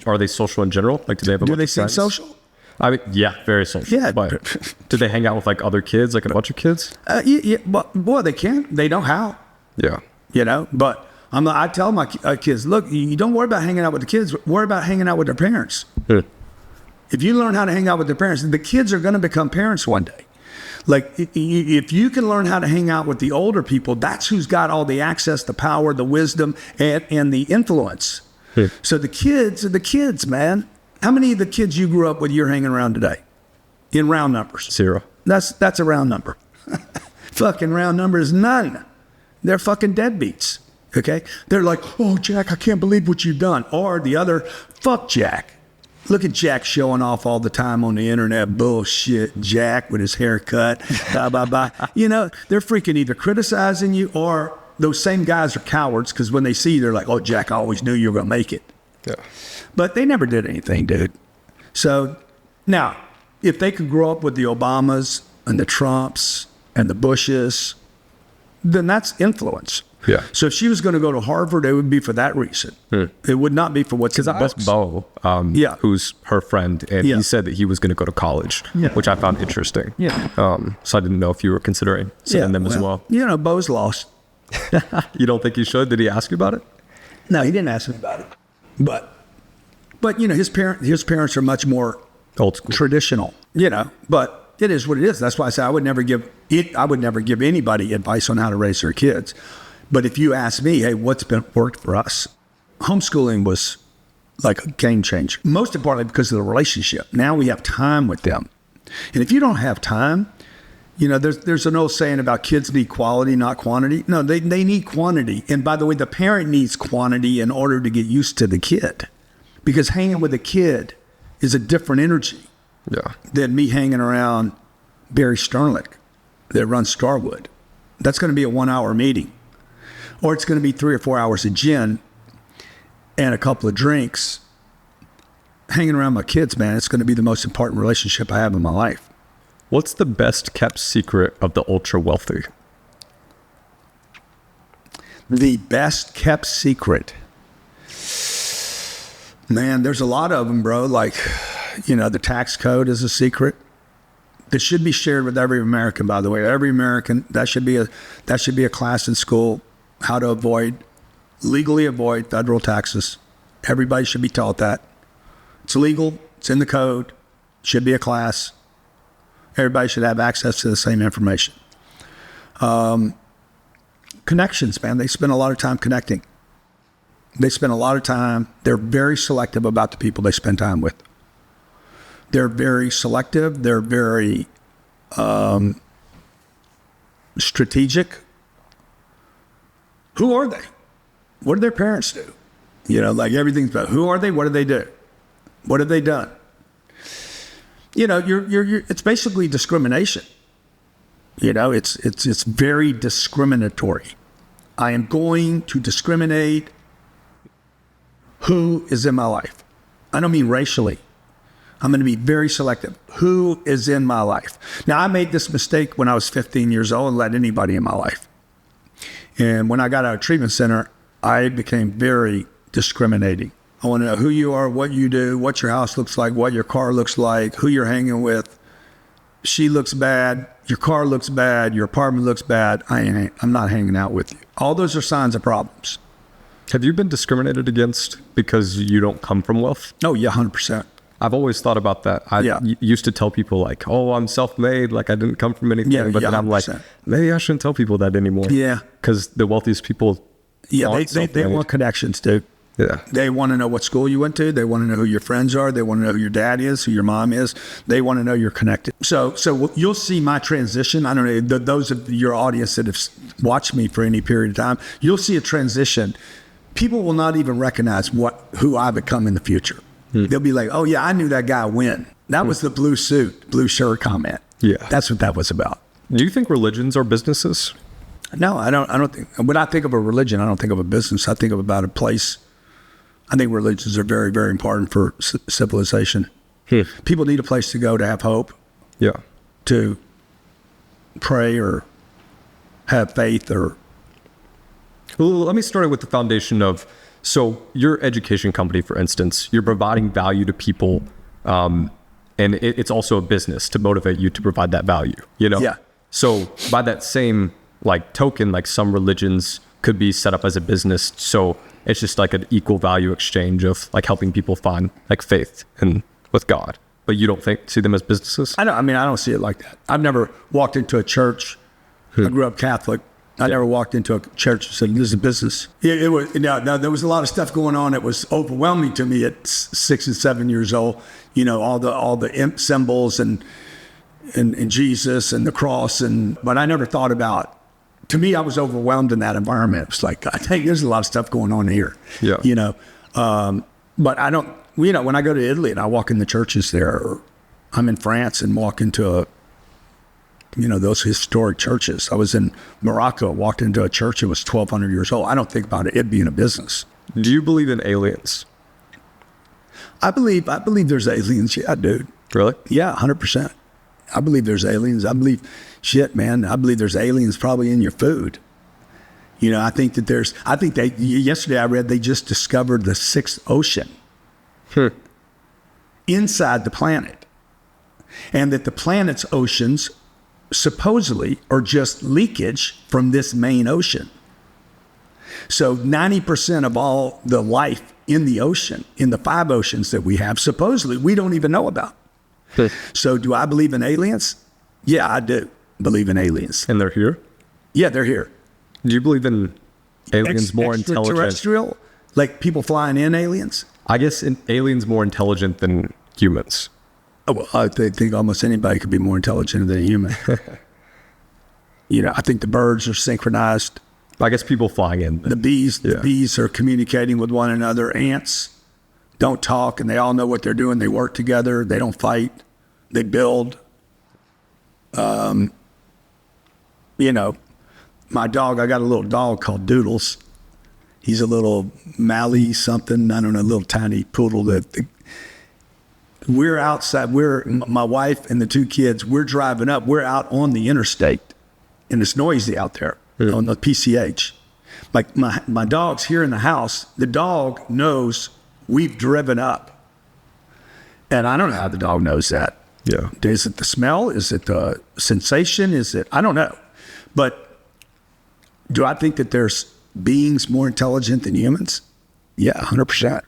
Are they social in general? Like, do they have a bunch of friends? social? I mean, yeah, very social. Yeah. But do they hang out with like other kids, like a bunch of kids? Yeah, well, they can. They know how. Yeah. But I tell my kids, look, you don't worry about hanging out with the kids. Worry about hanging out with their parents. If you learn how to hang out with their parents, the kids are going to become parents one day. Like, if you can learn how to hang out with the older people, that's who's got all the access, the power, the wisdom, and the influence. So the kids are the kids, man. How many of the kids you grew up with you're hanging around today? In round numbers. 0. That's a round number. Fucking round number is none. They're fucking deadbeats. Okay? They're like, oh, Jack, I can't believe what you've done. Or the other, fuck Jack. Look at Jack showing off all the time on the internet. Bullshit. Jack with his haircut. Blah, blah, blah. They're freaking either criticizing you, or those same guys are cowards, because when they see you, they're like, oh, Jack, I always knew you were going to make it. Yeah. But they never did anything, dude. So now, if they could grow up with the Obamas and the Trumps and the Bushes, then that's influence. Yeah. So if she was going to go to Harvard, it would be for that reason. It would not be for what's in the books. Because Bo, who's her friend, and he said that he was going to go to college, which I found interesting. Yeah. So I didn't know if you were considering sending them as well. Bo's lost. You don't think he should? Did he ask you about it? No, he didn't ask me about it. But his parents are much more old school, traditional. But it is what it is. That's why I say I would never give anybody advice on how to raise their kids. But if you ask me, hey, what's worked for us? Homeschooling was like a game changer. Most importantly, because of the relationship. Now we have time with them. And if you don't have time, there's an old saying about kids need quality, not quantity. No, they need quantity. And by the way, the parent needs quantity in order to get used to the kid. Because hanging with a kid is a different energy than me hanging around Barry Sternlicht that runs Starwood. That's going to be a 1-hour meeting. Or it's going to be 3 or 4 hours of gin and a couple of drinks. Hanging around my kids, man, it's going to be the most important relationship I have in my life. What's the best kept secret of the ultra wealthy? The best kept secret. Man, there's a lot of them, bro. Like, the tax code is a secret. That should be shared with every American, by the way. Every American, that should be a class in school. How to legally avoid federal taxes. Everybody should be taught that. It's legal. It's in the code. Should be a class. Everybody should have access to the same information. Connections, man. They spend a lot of time connecting. They spend a lot of time. They're very selective about the people they spend time with. They're very selective. They're very strategic. Who are they? What do their parents do? Like everything's about who are they? What do they do? What have they done? It's basically discrimination. It's very discriminatory. I am going to discriminate who is in my life. I don't mean racially. I'm going to be very selective. Who is in my life? Now, I made this mistake when I was 15 years old and let anybody in my life. And when I got out of treatment center, I became very discriminating. I want to know who you are, what you do, what your house looks like, what your car looks like, who you're hanging with. She looks bad. Your car looks bad. Your apartment looks bad. I'm not hanging out with you. All those are signs of problems. Have you been discriminated against because you don't come from wealth? Oh, yeah, 100%. I've always thought about that. I used to tell people like, oh, I'm self-made, like I didn't come from anything. But then I'm like, maybe I shouldn't tell people that anymore. Yeah. Because the wealthiest people they want connections, dude. Yeah. They want to know what school you went to. They want to know who your friends are. They want to know who your dad is, who your mom is. They want to know you're connected. So you'll see my transition. I don't know, those of your audience that have watched me for any period of time, you'll see a transition. People will not even recognize who I become in the future. They'll be like, oh yeah, I knew that guy when. That was the blue suit, blue shirt comment. Yeah. That's what that was about. Do you think religions are businesses? No, I don't think, when I think of a religion, I don't think of a business. I think of about a place. I think religions are very, very important for civilization. People need a place to go to have hope. Yeah. To pray or have faith or. Well, let me start with the foundation of, so your education company, for instance, you're providing value to people, and it's also a business to motivate you to provide that value, you know? Yeah. So by that same token, some religions could be set up as a business. So it's just an equal value exchange of helping people find faith and with God. But you don't see them as businesses? I don't see it like that. I've never walked into a church. I grew up Catholic. I never walked into a church and said, this is a business. It was, now, there was a lot of stuff going on that was overwhelming to me at 6 and 7 years old. All the symbols and Jesus and the cross. But I never thought about, to me, I was overwhelmed in that environment. It was like, I think there's a lot of stuff going on here. Yeah. But I don't, when I go to Italy and I walk in the churches there, or I'm in France and walk into those historic churches. I was in Morocco, walked into a church that was 1,200 years old. I don't think about it being a business. Do you believe in aliens? I believe there's aliens. Yeah, dude. Really? Yeah, 100%. I believe there's aliens. I believe there's aliens probably in your food. I think that yesterday I read they just discovered the 6th ocean inside the planet. And that the planet's oceans supposedly are just leakage from this main ocean. So 90% of all the life in the ocean, in the 5 oceans that we have, supposedly we don't even know about. So do I believe in aliens? Yeah, I do believe in aliens. And they're here? Yeah, they're here. Do you believe in aliens more intelligent? Extraterrestrial? Like people flying in aliens? I guess aliens more intelligent than humans. Oh, well, I think almost anybody could be more intelligent than a human. I think the birds are synchronized. I guess people flying in. The bees are communicating with one another. Ants don't talk, and they all know what they're doing. They work together. They don't fight. They build. My dog, I got a little dog called Doodles. He's a little Mally something, I don't know, a little tiny poodle we're outside, my wife and the 2 kids, we're driving up, we're out on the interstate, and it's noisy out there on the PCH. Like my dog's here in the house, the dog knows we've driven up. And I don't know how the dog knows that. Yeah. Is it the smell? Is it the sensation? I don't know. But do I think that there's beings more intelligent than humans? Yeah, 100%.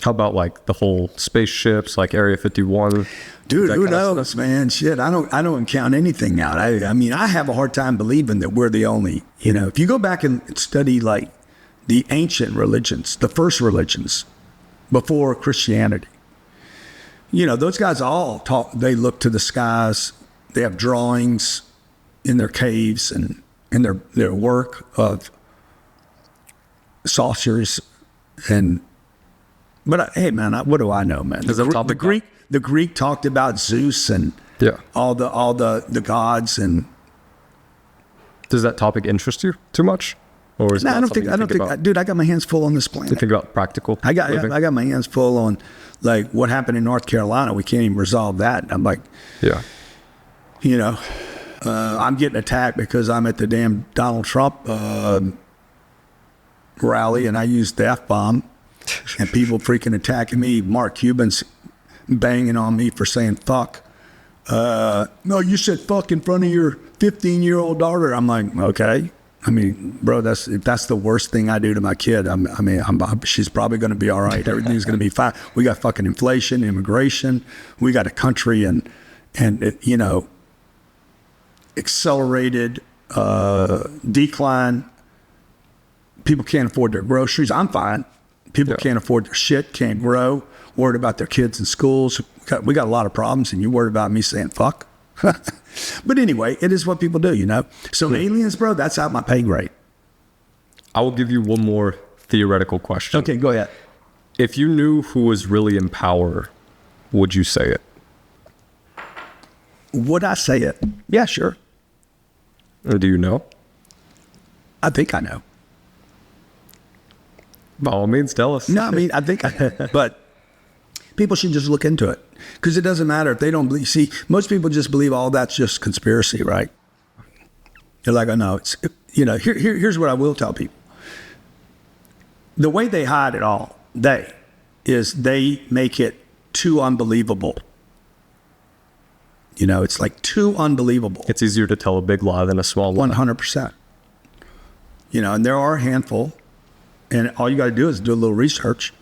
How about the whole spaceships, Area 51? Dude, who knows, man? Shit, I don't count anything out. I have a hard time believing that we're the only, if you go back and study the ancient religions, the first religions before Christianity, those guys all talk, they look to the skies, they have drawings in their caves and in their work of saucers But hey, man, what do I know, man? The Greek talked about Zeus and all the gods. And does that topic interest you too much, or is I don't think. Dude, I got my hands full on this planet. You think about practical. I got my hands full on what happened in North Carolina. We can't even resolve that. I'm like, I'm getting attacked because I'm at the damn Donald Trump rally and I used the F-bomb. And people freaking attacking me. Mark Cuban's banging on me for saying fuck. No, you said fuck in front of your 15-year-old daughter. I'm like, okay. Bro, if that's the worst thing I do to my kid, she's probably going to be all right. Everything's going to be fine. We got fucking inflation, immigration. We got a country and accelerated decline. People can't afford their groceries. I'm fine. People can't afford their shit, can't grow, worried about their kids in schools. We got a lot of problems, and you're worried about me saying fuck. But anyway, it is what people do, you know? So aliens, bro, that's out my pay grade. I will give you one more theoretical question. Okay, go ahead. If you knew who was really in power, would you say it? Would I say it? Yeah, sure. Or do you know? I think I know. By all means, tell us. No, I mean, I think but people should just look into it, because it doesn't matter if they don't believe. See, most people just believe all that's just conspiracy, right? They're like, oh, no, it's, you know, here's what I will tell people. The way they hide it all, they make it too unbelievable. You know, it's like too unbelievable. It's easier to tell a big lie than a small lie. 100%. You know, and there are a handful, and all you got to do is do a little research.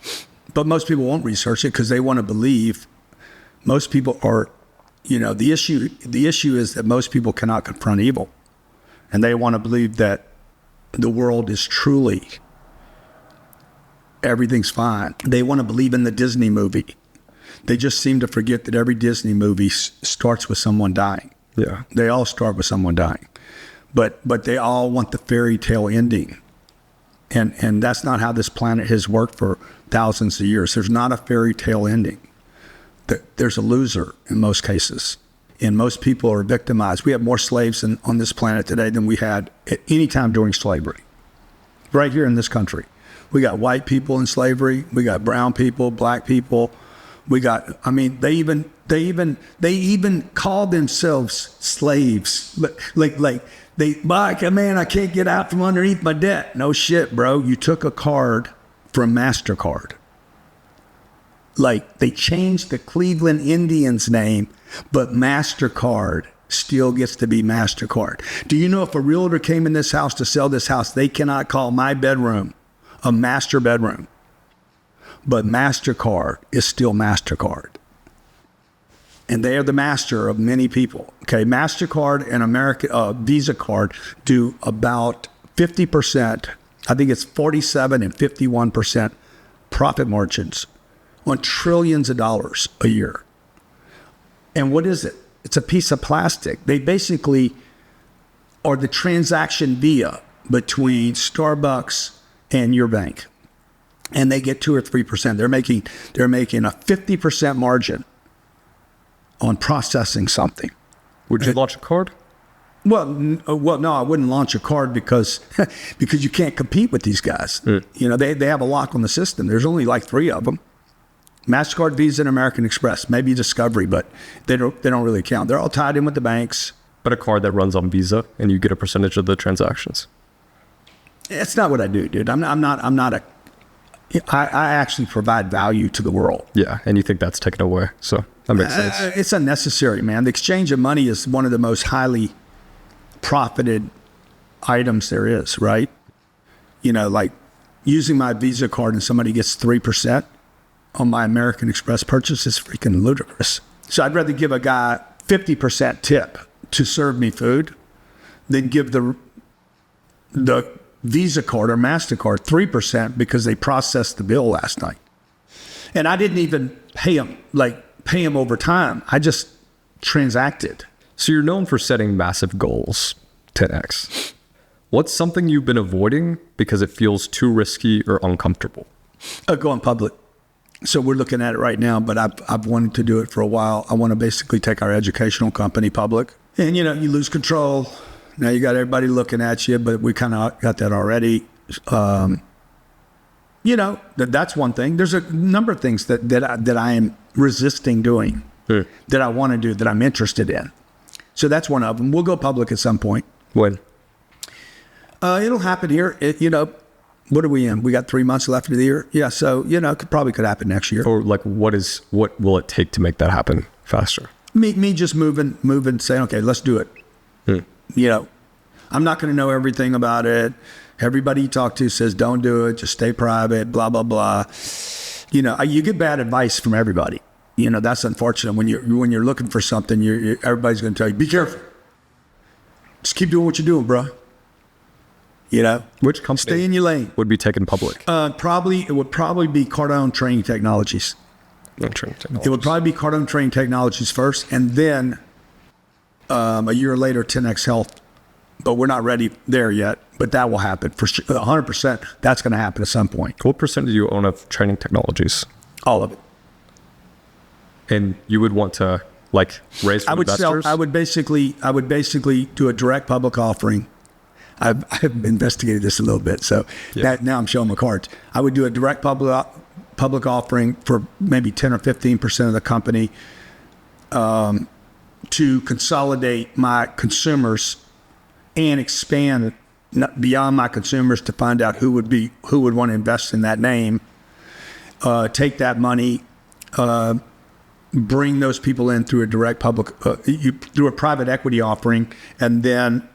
But most people won't research it because they want to believe. Most people are, you know, the issue is that most people cannot confront evil. And they want to believe that the world is truly, everything's fine. They want to believe in the Disney movie. They just seem to forget that every Disney movie starts with someone dying. Yeah. They all start with someone dying. But they all want the fairy tale ending. And that's not how this planet has worked for thousands of years. There's not a fairy tale ending. There's a loser in most cases. And most people are victimized. We have more slaves on this planet today than we had at any time during slavery. Right here in this country. We got white people in slavery. We got brown people, black people. We got, I mean, they even call themselves slaves. Like man, I can't get out from underneath my debt. No shit, bro. You took a card from MasterCard. Like, they changed the Cleveland Indians name, but MasterCard still gets to be MasterCard. Do you know if a realtor came in this house to sell this house, they cannot call my bedroom a master bedroom, but MasterCard is still MasterCard. And they are the master of many people. Okay, MasterCard and Visa card do about 50%, I think it's 47 and 51% profit margins on trillions of dollars a year. And what is it? It's a piece of plastic. They basically are the transaction via between Starbucks and your bank. And they get 2 or 3%. They're making a 50% margin on processing something. Would you launch a card? Well, no, I wouldn't launch a card because you can't compete with these guys. You know, they have a lock on the system. There's only like 3 of them. MasterCard, Visa, and American Express. Maybe Discovery, but they don't really count. They're all tied in with the banks. But a card that runs on Visa and you get a percentage of the transactions. It's not what I do, dude. I actually provide value to the world. Yeah, and you think that's taken away. So that makes sense. It's unnecessary, man. The exchange of money is one of the most highly profited items there is, right? You know, like using my Visa card and somebody gets 3% on my American Express purchase is freaking ludicrous. So I'd rather give a guy 50% tip to serve me food than give the Visa card or MasterCard 3% because they processed the bill last night. And I didn't even pay them over time. I just transacted. So you're known for setting massive goals, 10x. What's something you've been avoiding because it feels too risky or uncomfortable? Going public. So we're looking at it right now, but I've wanted to do it for a while. I want to basically take our educational company public. And, you know, you lose control. Now you got everybody looking at you, but we kind of got that already. You know, that's one thing. There's a number of things that I am resisting doing, that I want to do, that I'm interested in. So that's one of them. We'll go public at some point. When? It'll happen here. You know, what are we in? We got 3 months left of the year. Yeah, so, you know, it probably could happen next year. Or like, what will it take to make that happen faster? Me just moving, saying, okay, let's do it. You know, I'm not going to know everything about it. Everybody you talk to says, don't do it, just stay private, blah, blah, blah. You know, you get bad advice from everybody. You know, that's unfortunate. When you're looking for something, everybody's going to tell you, be careful. Just keep doing what you're doing, bro. You know, Which company stay in your lane. would be taken public? It would probably be Cardone Training Technologies. It would probably be Cardone Training Technologies first, and then a year later, 10X Health. But we're not ready there yet. But that will happen for 100%. That's going to happen at some point. What percent do you own of Training Technologies? All of it. And you would want to raise from investors? I would basically do a direct public offering. I've investigated this a little bit, so now I'm showing my cards. I would do a direct public offering for maybe 10 or 15% of the company to consolidate my consumers and expand beyond my consumers to find out who would want to invest in that name. Take that money, bring those people in through a direct through a private equity offering, and then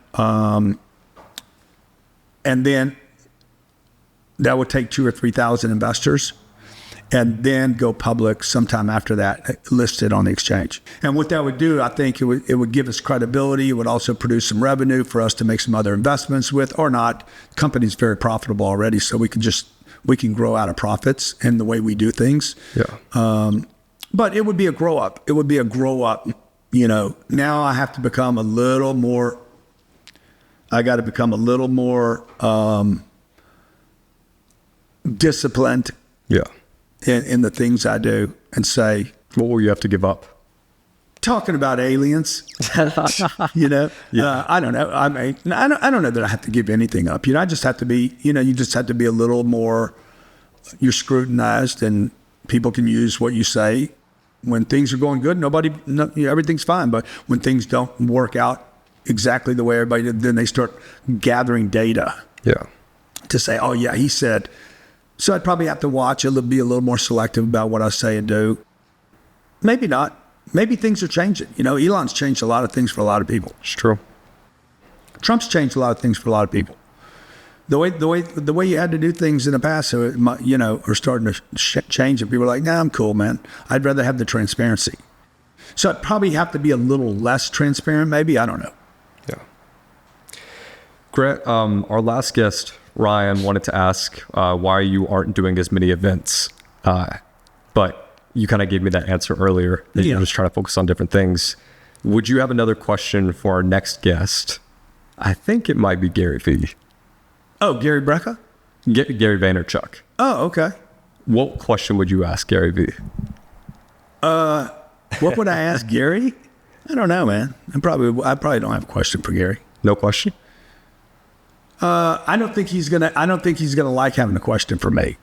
that would take 2,000 or 3,000 investors, and then go public sometime after that, listed on the exchange. And what that would do, I think it would give us credibility. It would also produce some revenue for us to make some other investments with, or not. The company's very profitable already, so we can grow out of profits in the way we do things. Yeah. But it would be a grow up. It would be a grow up. You know, now I have to become a little more. I got to become a little more disciplined. Yeah. In the things I do, and say, what will you have to give up? Talking about aliens, you know, I don't know. I mean, I don't know that I have to give anything up. You know, I just have to be, you just have to be a little more, you're scrutinized, and people can use what you say. When things are going good, everything's fine. But when things don't work out exactly the way everybody did, then they start gathering data. Yeah. To say, oh yeah, he said. So I'd probably have to watch. It'll be a little more selective about what I say and do. Maybe not. Maybe things are changing. You know, Elon's changed a lot of things for a lot of people. It's true. Trump's changed a lot of things for a lot of people. The way you had to do things in the past, so are starting to change, and people are like, nah, I'm cool, man. I'd rather have the transparency. So I'd probably have to be a little less transparent, maybe. I don't know. Yeah. Grant, our last guest, Ryan, wanted to ask why you aren't doing as many events, but you kind of gave me that answer earlier. That you're just trying to focus on different things. Would you have another question for our next guest? I think it might be Gary V. Oh, Gary Brecka? Gary Vaynerchuk. Oh, okay. What question would you ask Gary V? What would I ask Gary? I don't know, man. I probably don't have a question for Gary. No question? I don't think he's gonna like having a question for me.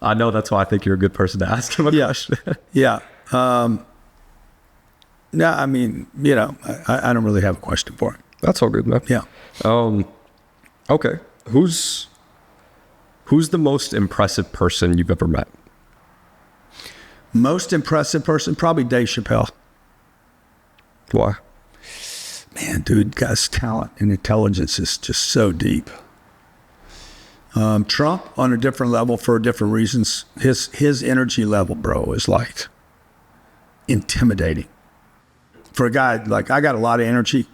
I know, that's why I think you're a good person to ask him a question. Yeah. No, I mean, I don't really have a question for him. That's all good, man. Yeah. Okay. Who's the most impressive person you've ever met? Most impressive person? Probably Dave Chappelle. Why? Man, dude, guy's talent and intelligence is just so deep. Trump on a different level for different reasons. His energy level, bro, is like intimidating. For a guy like, I got a lot of energy.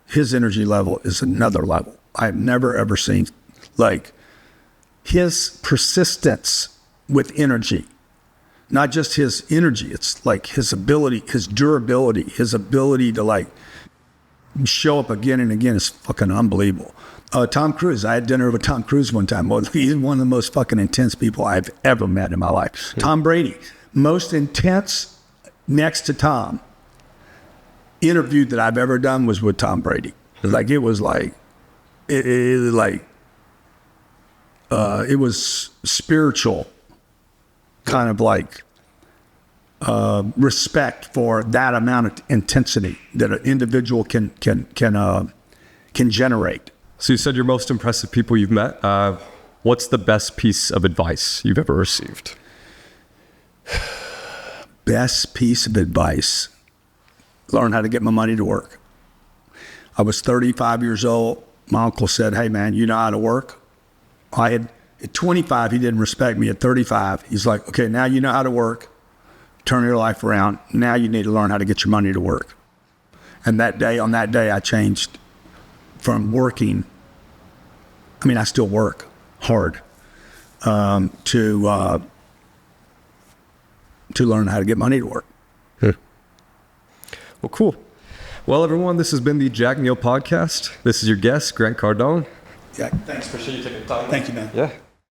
His energy level is another level. I've never ever seen, like, his persistence with energy. Not just his energy, it's like his ability, his durability, his ability to like show up again and again is fucking unbelievable. Tom Cruise, I had dinner with Tom Cruise one time. Well, he's one of the most fucking intense people I've ever met in my life. Tom Brady, most intense next to Tom interview that I've ever done was with Tom Brady. Like, it was like, it was spiritual, kind of like respect for that amount of intensity that an individual can generate. So you said your most impressive people you've met. What's the best piece of advice you've ever received? Best piece of advice. Learn how to get my money to work. I was 35 years old. My uncle said, hey man, you know how to work? At 25, he didn't respect me. At 35, he's like, okay, now you know how to work. Turn your life around. Now you need to learn how to get your money to work. And on that day, I changed from working I mean, I still work hard to learn how to get money to work. Well, cool. Well, everyone, this has been the Jack Neel Podcast. This is your guest, Grant Cardone. Yeah, thanks. Appreciate you taking the time. Thank you, man. Yeah.